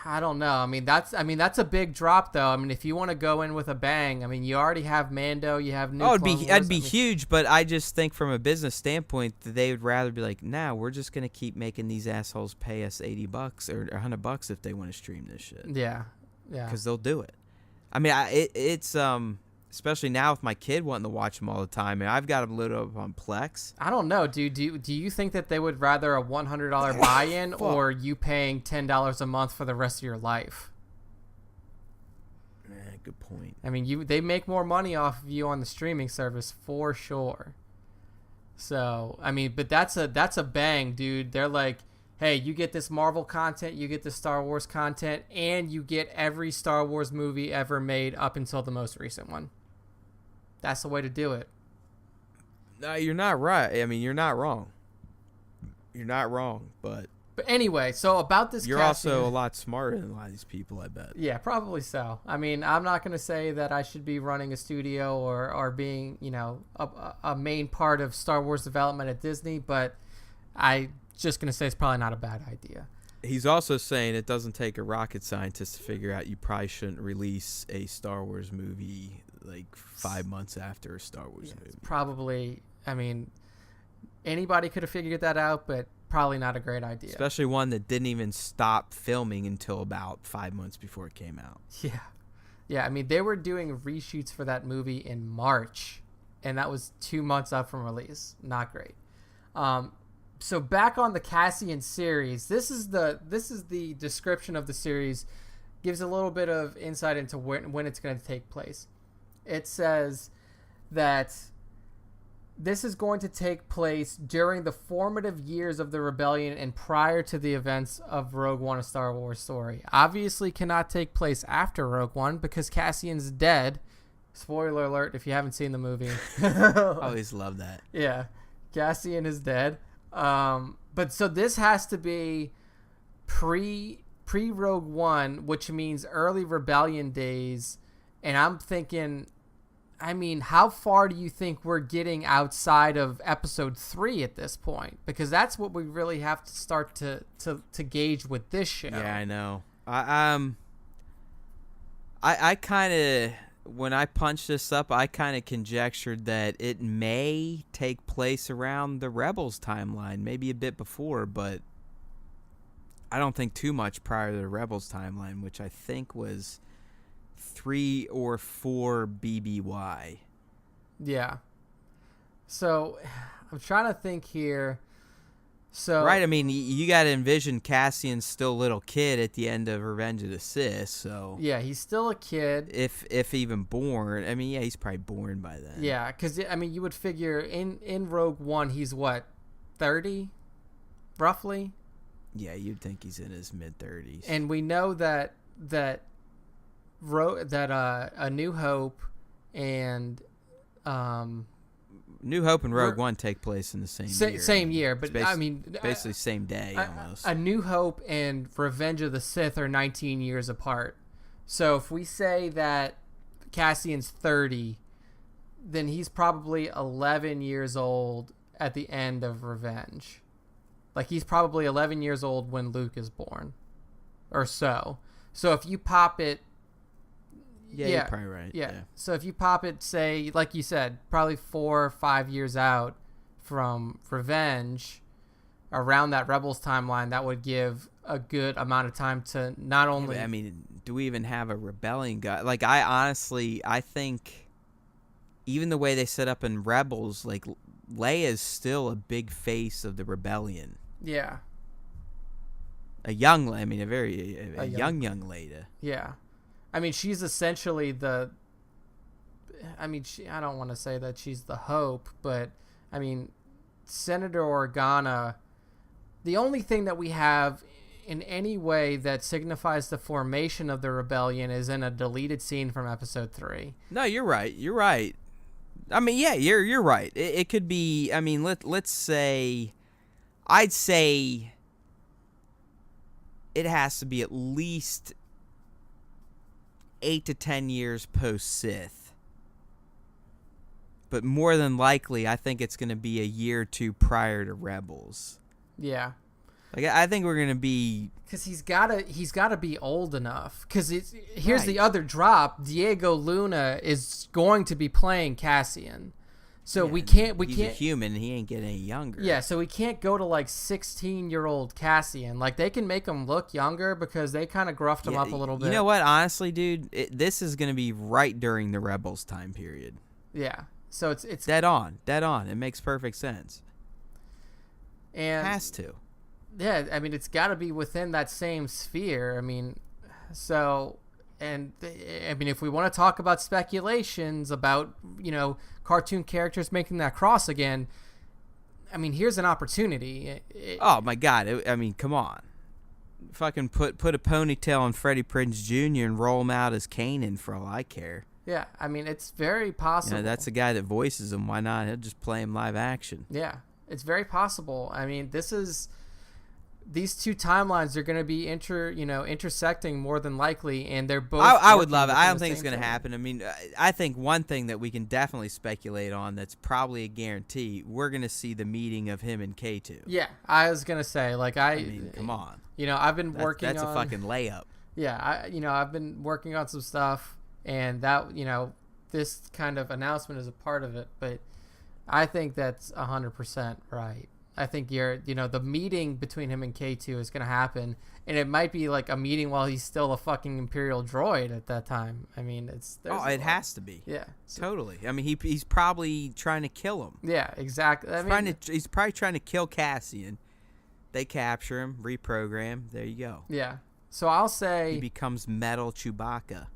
I don't know. I mean, that's a big drop, though. I mean, if you want to go in with a bang, I mean, you already have Mando, you have new. Oh, it'd be huge, but I just think from a business standpoint that they would rather be like, "Nah, we're just gonna keep making these assholes pay us $80 or $100 if they want to stream this shit." Yeah. Because they'll do it. I mean, it's especially now with my kid wanting to watch them all the time, and I've got them loaded up on Plex. I don't know, dude. Do you think that they would rather a $100 buy-in or you paying $10 a month for the rest of your life? Good point. I mean, they make more money off of you on the streaming service for sure. So, I mean, but that's a bang, dude. They're like, hey, you get this Marvel content, you get the Star Wars content, and you get every Star Wars movie ever made up until the most recent one. That's the way to do it. No, you're not right. I mean, you're not wrong. You're not wrong, but anyway, so about this you're Cassian, also a lot smarter than a lot of these people, I bet. Yeah, probably so. I mean, I'm not going to say that I should be running a studio or being, a main part of Star Wars development at Disney, but I just going to say it's probably not a bad idea. He's also saying it doesn't take a rocket scientist to figure out you probably shouldn't release a Star Wars movie like 5 months after a Star Wars movie. Probably, I mean, anybody could have figured that out, but probably not a great idea. Especially one that didn't even stop filming until about 5 months before it came out. Yeah. Yeah, I mean, they were doing reshoots for that movie in March, and that was 2 months out from release. Not great. So back on the Cassian series, this is the description of the series. Gives a little bit of insight into when it's going to take place. It says that this is going to take place during the formative years of the rebellion and prior to the events of Rogue One, a Star Wars story. Obviously cannot take place after Rogue One because Cassian's dead. Spoiler alert if you haven't seen the movie. Always love that. Yeah, Cassian is dead. But so this has to be pre Rogue One, which means early Rebellion days. And I'm thinking, I mean, how far do you think we're getting outside of Episode 3 at this point? Because that's what we really have to start to gauge with this show. Yeah, I know. I kind of, when I punched this up, I kind of conjectured that it may take place around the Rebels timeline, maybe a bit before, but I don't think too much prior to the Rebels timeline, which I think was 3 or 4 BBY. Yeah. So I'm trying to think here. So right, I mean, you got to envision Cassian's still a little kid at the end of Revenge of the Sith, so yeah, he's still a kid. If even born, I mean, yeah, he's probably born by then. Yeah, because I mean, you would figure in Rogue One, he's what, 30, roughly. Yeah, you'd think he's in his mid-30s. And we know that A New Hope and New Hope and Rogue One take place in the same year. Same year, but I mean, basically same day almost. A New Hope and Revenge of the Sith are 19 years apart. So if we say that Cassian's 30, then he's probably 11 years old at the end of Revenge. Like, he's probably 11 years old when Luke is born, or so. So if you pop it, yeah, you're probably right. Yeah. So if you pop it, say, like you said, probably 4 or 5 years out from Revenge, around that Rebels timeline, that would give a good amount of time to not only... Yeah, I mean, do we even have a rebellion guy? Like, I think even the way they set up in Rebels, like, Leia's still a big face of the rebellion. Yeah. A young, I mean, a young Leia. Yeah. I mean, she's essentially I don't want to say that she's the hope, but, I mean, Senator Organa, the only thing that we have in any way that signifies the formation of the rebellion is in a deleted scene from Episode 3. No, you're right. I mean, yeah, you're right. It could be, I mean, let's say, I'd say it has to be at least 8 to 10 years post-Sith. But more than likely, I think it's going to be a year or two prior to Rebels. Yeah. Like, I think we're going to be... Because he's gotta be old enough. Because here's the other drop. Diego Luna is going to be playing Cassian. So yeah, we can't... He's a human, and he ain't getting any younger. Yeah, so we can't go to, like, 16-year-old Cassian. Like, they can make him look younger because they kind of gruffed him up a little bit. You know what? Honestly, dude, this is going to be right during the Rebels time period. Yeah. So it's dead on. It makes perfect sense. And it has to. Yeah, I mean, it's got to be within that same sphere. I mean, so, and I mean, if we want to talk about speculations about, cartoon characters making that cross again, I mean, here's an opportunity. Oh my God! I mean, come on. Fucking put a ponytail on Freddie Prinze Jr. and roll him out as Kanan for all I care. Yeah, I mean, it's very possible. That's the guy that voices him. Why not? He'll just play him live action. Yeah, it's very possible. I mean, these two timelines are going to be intersecting more than likely, and they're both. I would love it. I don't think it's going to happen. I mean, I think one thing that we can definitely speculate on that's probably a guarantee, we're going to see the meeting of him and K2. Yeah, I was going to say, like, I mean, come on. I've been working that's on... That's a fucking layup. Yeah, I've been working on some stuff, and that, this kind of announcement is a part of it, but I think that's 100% right. I think the meeting between him and K2 is going to happen, and it might be like a meeting while he's still a fucking Imperial droid at that time. I mean, it has to be. Yeah. Totally. I mean, he's probably trying to kill him. Yeah, exactly. He's probably trying to kill Cassian. They capture him, reprogram. There you go. Yeah. So I'll say... He becomes metal Chewbacca.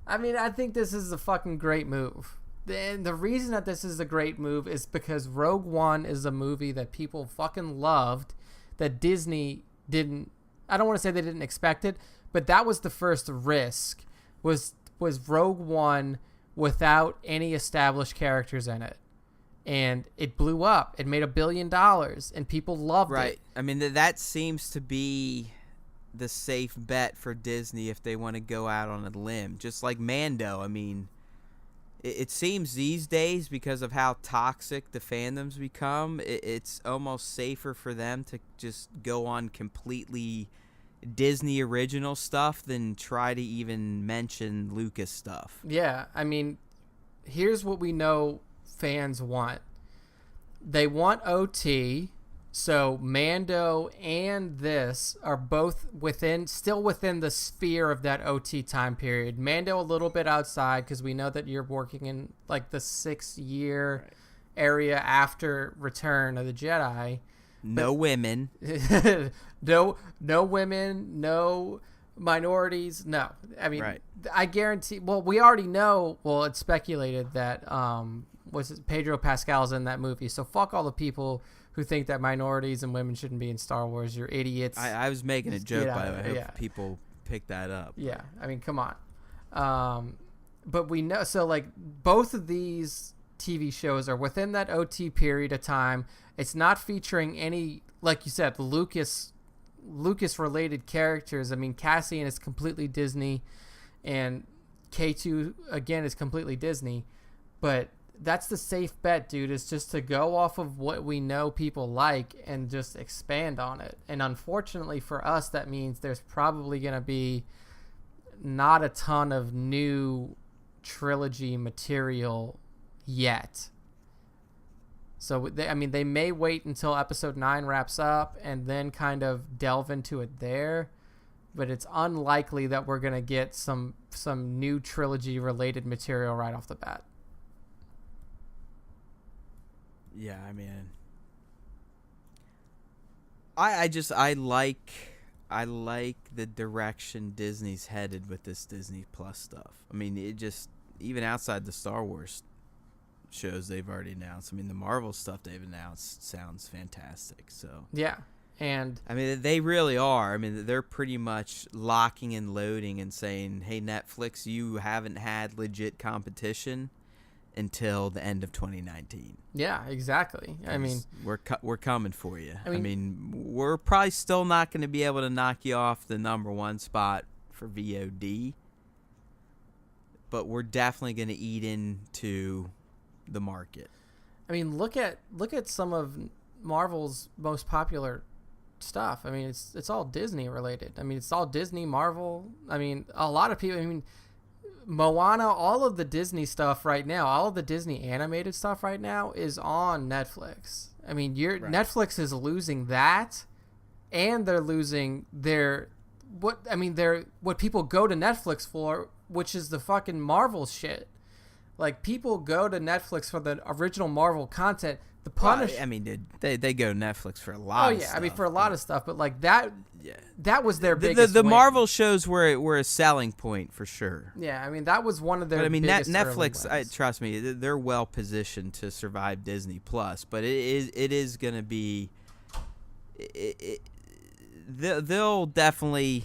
I mean, I think this is a fucking great move. And the reason that this is a great move is because Rogue One is a movie that people fucking loved, that Disney didn't... I don't want to say they didn't expect it, but that was the first risk, was Rogue One without any established characters in it. And it blew up. It made $1 billion, and people loved it. Right. I mean, that seems to be the safe bet for Disney if they want to go out on a limb. Just like Mando, I mean... It seems these days, because of how toxic the fandoms become, it's almost safer for them to just go on completely Disney original stuff than try to even mention Lucas stuff. Yeah, I mean, here's what we know fans want. They want OT, so Mando and this are both still within the sphere of that OT time period. Mando a little bit outside, because we know that you're working in like the 6-year area after Return of the Jedi. No women. no women, no minorities, no. I mean, I guarantee... Well, we already know... Well, it's speculated that Pedro Pascal's in that movie, so fuck all the people who think that minorities and women shouldn't be in Star Wars. You're idiots. I was making a joke, by the way. I hope people pick that up. Yeah, I mean, come on. But we know... So, like, both of these TV shows are within that OT period of time. It's not featuring any, like you said, Lucas-related characters. I mean, Cassian is completely Disney, and K2, again, is completely Disney. But... that's the safe bet, dude, is just to go off of what we know people like and just expand on it. And unfortunately for us, that means there's probably going to be not a ton of new trilogy material yet. So, they may wait until episode 9 wraps up and then kind of delve into it there. But it's unlikely that we're going to get some new trilogy-related material right off the bat. Yeah, I mean, I like the direction Disney's headed with this Disney Plus stuff. I mean, it just, even outside the Star Wars shows they've already announced. I mean, the Marvel stuff they've announced sounds fantastic. So yeah, and I mean, they really are. I mean, they're pretty much locking and loading and saying, "Hey, Netflix, you haven't had legit competition until the end of 2019. Yeah, exactly. I mean, we're coming for you. I mean, we're probably still not going to be able to knock you off the #1 spot for VOD, but we're definitely going to eat into the market. I mean, look at some of Marvel's most popular stuff. I mean, it's all Disney related. I mean, it's all Disney, Marvel. I mean, a lot of people. I mean, Moana, all of the Disney stuff right now, all of the Disney animated stuff right now is on Netflix. I mean, Netflix is losing that, and they're losing what people go to Netflix for, which is the fucking Marvel shit. Like, people go to Netflix for the original Marvel content. The Punisher. Well, I mean, dude, they go Netflix for a lot. Of stuff, I mean for a lot of stuff, but like that. Yeah. That was their biggest. The win. Marvel shows were a selling point for sure. Yeah, I mean that was one of their. But I mean, biggest Netflix. Trust me, they're well positioned to survive Disney Plus. But it is going to be. They'll definitely.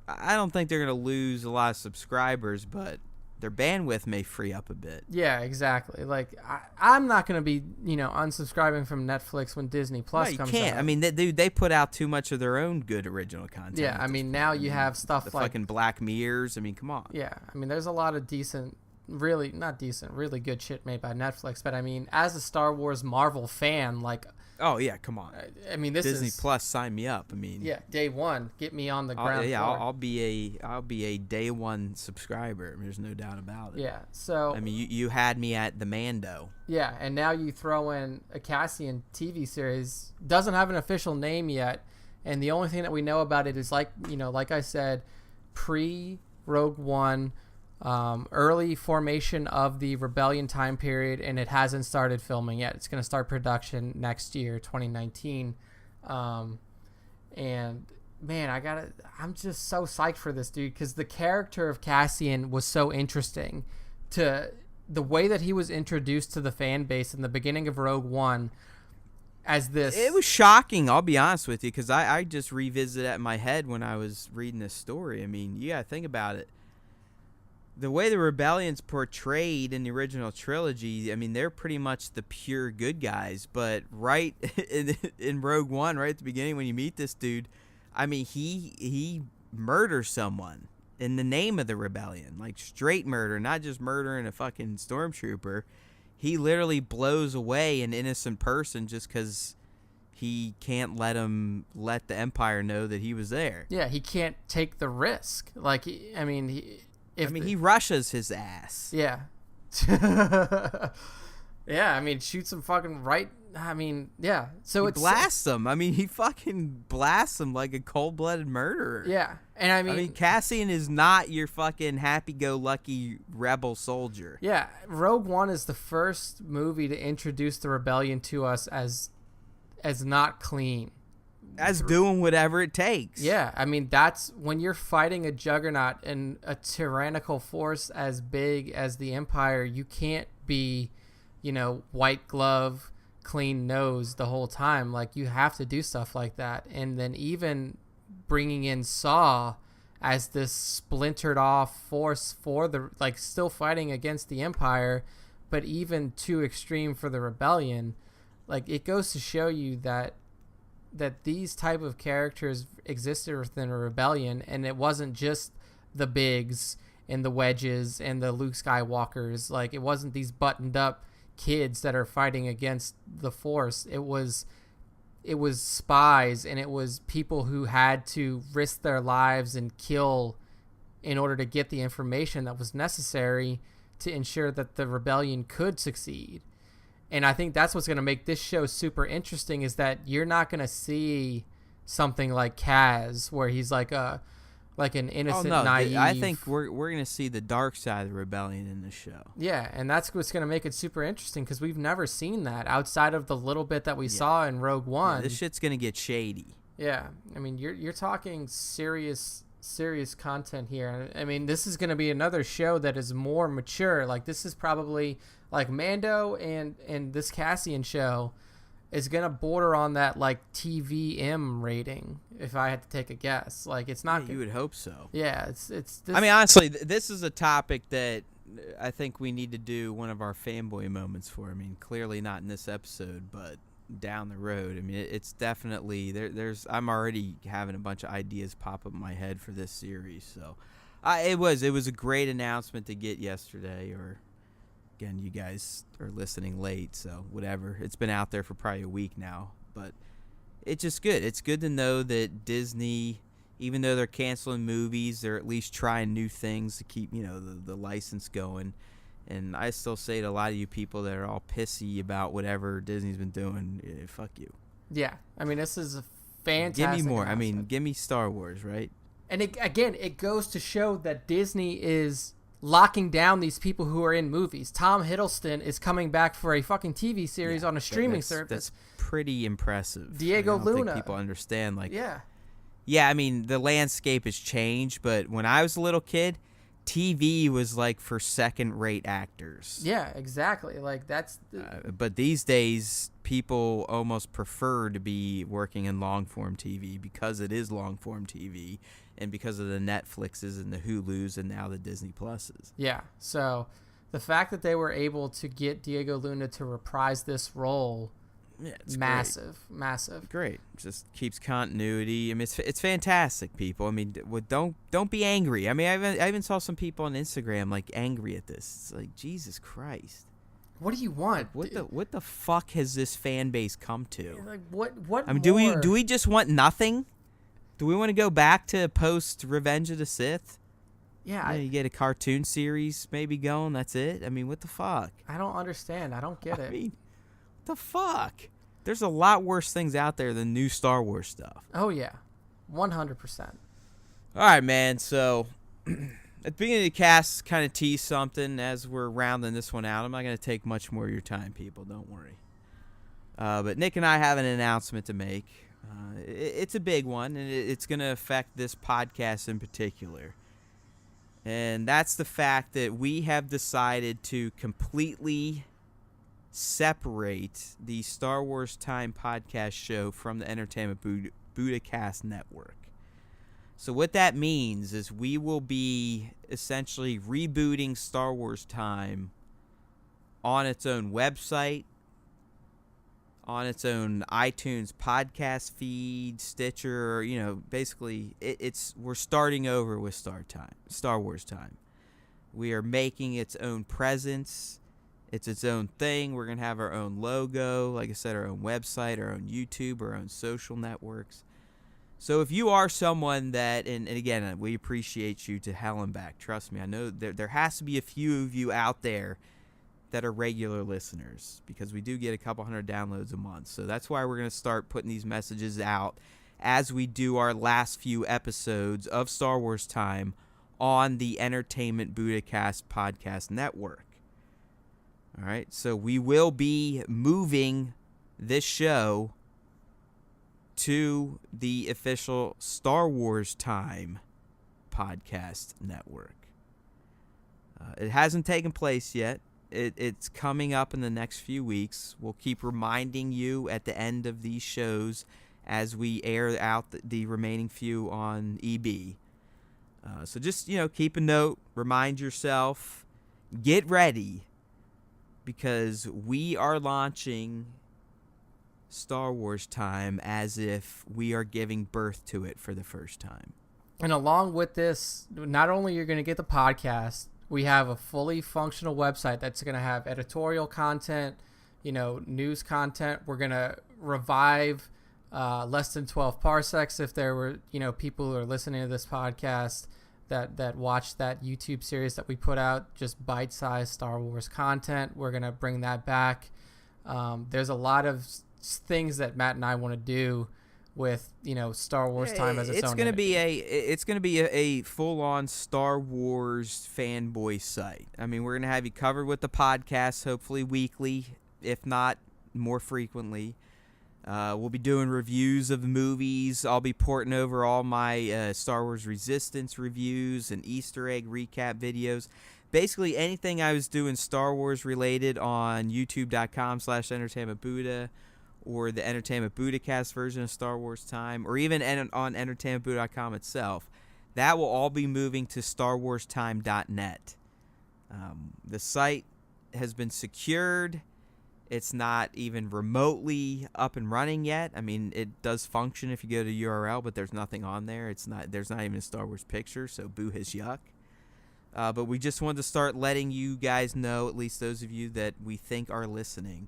I don't think they're going to lose a lot of subscribers, but their bandwidth may free up a bit. Yeah, exactly. Like I'm not going to be, unsubscribing from Netflix when Disney Plus comes out. You can't. I mean, they put out too much of their own good original content. Yeah, I mean, now you have stuff the like fucking Black Mirrors. I mean, come on. Yeah, I mean, there's a lot of really good shit made by Netflix. But I mean, as a Star Wars Marvel fan, like, oh yeah, come on. I mean, this Disney is Plus. Sign me up. I mean, yeah, day one, get me on the ground. Floor. I'll be a day one subscriber. There's no doubt about it. Yeah. So I mean, you had me at the Mando. Yeah, and now you throw in a Cassian TV series. Doesn't have an official name yet, and the only thing that we know about it is like I said, pre Rogue One. Early formation of the Rebellion time period, and it hasn't started filming yet. It's going to start production next year, 2019. And man, I'm just so psyched for this dude because the character of Cassian was so interesting. To the way that he was introduced to the fan base in the beginning of Rogue One as this. It was shocking, I'll be honest with you, because I just revisited it in my head when I was reading this story. I mean, you got to think about it. The way the Rebellion's portrayed in the original trilogy, I mean, they're pretty much the pure good guys. But right in Rogue One, right at the beginning when you meet this dude, I mean, he murders someone in the name of the Rebellion. Like, straight murder, not just murdering a fucking stormtrooper. He literally blows away an innocent person just because he can't let the Empire know that he was there. Yeah, he can't take the risk. Like, he rushes his ass. Yeah. Yeah, I mean, shoots him fucking right. I mean, yeah. So he blasts him. I mean, he fucking blasts him like a cold-blooded murderer. Yeah. And I mean, Cassian is not your fucking happy-go-lucky rebel soldier. Yeah. Rogue One is the first movie to introduce the rebellion to us as not clean. As doing whatever it takes. Yeah, I mean, that's when you're fighting a juggernaut and a tyrannical force as big as the Empire, you can't be, white glove, clean nose the whole time. Like, you have to do stuff like that. And then even bringing in Saw as this splintered off force for still fighting against the Empire, but even too extreme for the rebellion. Like, it goes to show you that these type of characters existed within a rebellion, and it wasn't just the Bigs and the Wedges and the Luke Skywalkers. Like, it wasn't these buttoned up kids that are fighting against the Force. It was spies, and it was people who had to risk their lives and kill in order to get the information that was necessary to ensure that the rebellion could succeed. And I think that's what's going to make this show super interesting, is that you're not going to see something like Kaz, where he's like an innocent, naive. I think we're going to see the dark side of the rebellion in this show. Yeah, and that's what's going to make it super interesting, because we've never seen that outside of the little bit that we saw in Rogue One. Yeah, this shit's going to get shady. Yeah, I mean, you're talking serious content here. I mean, this is going to be another show that is more mature. Like, this is probably like Mando and this Cassian show is going to border on that like TVM rating, if I had to take a guess. Like, it's not. You would hope so. Yeah, it's this. I mean, honestly, this is a topic that I think we need to do one of our fanboy moments for. I mean, clearly not in this episode, but down the road. I mean, it's definitely there's I'm already having a bunch of ideas pop up in my head for this series. So it was a great announcement to get yesterday, or again, you guys are listening late, so whatever. It's been out there for probably a week now, but it's just good. It's good to know that Disney, even though they're canceling movies, they're at least trying new things to keep the license going. And I still say to a lot of you people that are all pissy about whatever Disney's been doing, fuck you. Yeah. I mean, this is a fantastic Give me more. announcement. I mean, give me Star Wars, right? And it goes to show that Disney is locking down these people who are in movies. Tom Hiddleston is coming back for a fucking TV series on a streaming service. That's pretty impressive. Diego I don't Luna. think people understand. Like, yeah. Yeah, I mean, the landscape has changed, but when I was a little kid, TV was like for second-rate actors. Yeah, exactly. Like that's. But these days, people almost prefer to be working in long-form TV because it is long-form TV, and because of the Netflixes and the Hulus and now the Disney Pluses. Yeah. So, the fact that they were able to get Diego Luna to reprise this role. Yeah, it's massive. Great, just keeps continuity. I mean, it's fantastic, people. I mean, don't be angry. I mean, I even saw some people on Instagram like angry at this. It's like, Jesus Christ, what do you want? What the fuck has this fan base come to? Like what? I mean, more? do we just want nothing? Do we want to go back to post Revenge of the Sith? Yeah, you get a cartoon series maybe going. That's it. I mean, what the fuck? I don't understand. I don't get it. I mean, the fuck? There's a lot worse things out there than new Star Wars stuff. Oh, yeah. 100%. All right, man. So, at the beginning of the cast, kind of tease something as we're rounding this one out. I'm not going to take much more of your time, people. Don't worry. But Nick and I have an announcement to make. It's a big one, and it's going to affect this podcast in particular. And that's the fact that we have decided to completely separate the Star Wars Time podcast show from the Entertainment Buddhacast network. So what that means is we will be essentially rebooting Star Wars Time on its own website, on its own iTunes podcast feed, Stitcher, basically we're starting over with Star Wars Time. We are making its own presence. It's its own thing. We're going to have our own logo, like I said, our own website, our own YouTube, our own social networks. So if you are someone that, and again, we appreciate you to hell and back. Trust me, I know there has to be a few of you out there that are regular listeners because we do get a couple hundred downloads a month. So that's why we're going to start putting these messages out as we do our last few episodes of Star Wars Time on the Entertainment Buddhacast podcast network. All right, so we will be moving this show to the official Star Wars Time podcast network. It hasn't taken place yet. It's coming up in the next few weeks. We'll keep reminding you at the end of these shows as we air out the remaining few on EB. So just, keep a note, remind yourself, get ready. Because we are launching Star Wars Time as if we are giving birth to it for the first time. And along with this, not only you're going to get the podcast, we have a fully functional website that's going to have editorial content, news content. We're going to revive Less Than 12 Parsecs if there were, people who are listening to this podcast that watched that YouTube series that we put out, just bite-sized Star Wars content. We're going to bring that back. There's a lot of things that Matt and I want to do with, Star Wars Time as its own. It's going to be a full-on Star Wars fanboy site. I mean, we're going to have you covered with the podcast, hopefully weekly, if not more frequently. We'll be doing reviews of the movies. I'll be porting over all my Star Wars Resistance reviews and Easter egg recap videos. Basically, anything I was doing Star Wars related on youtube.com/entertainmentbuddha or the Entertainment Buddhacast version of Star Wars Time, or even on entertainmentbuddha.com itself, that will all be moving to starwarstime.net. The site has been secured. It's not even remotely up and running yet. I mean, it does function if you go to URL, but there's nothing on there. There's not even a Star Wars picture, so boo his yuck. But we just wanted to start letting you guys know, at least those of you that we think are listening,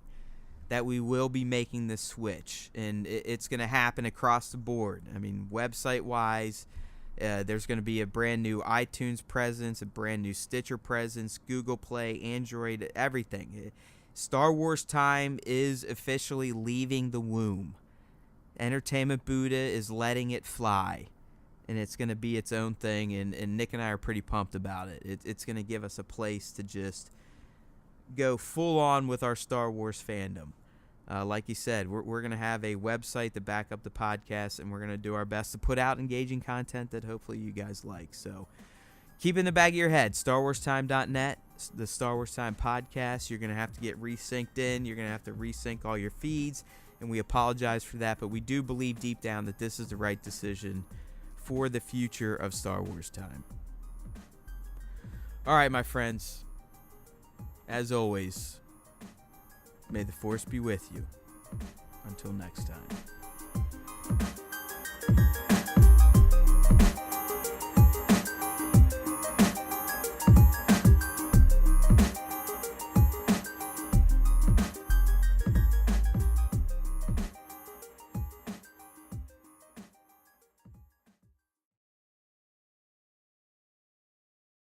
that we will be making this switch, and it's going to happen across the board. I mean, website-wise, there's going to be a brand new iTunes presence, a brand new Stitcher presence, Google Play, Android, everything. Star Wars Time is officially leaving the womb. Entertainment Buddha is letting it fly. and it's going to be its own thing, and Nick and I are pretty pumped about it. It's going to give us a place to just go full on with our Star Wars fandom. Like you said, we're going to have a website to back up the podcast, and we're going to do our best to put out engaging content that hopefully you guys like. So keep in the back of your head, StarWarsTime.net, the Star Wars Time podcast. You're going to have to get resynced in. You're going to have to resync all your feeds, and we apologize for that, but we do believe deep down that this is the right decision for the future of Star Wars Time. All right, my friends. As always, may the Force be with you. Until next time.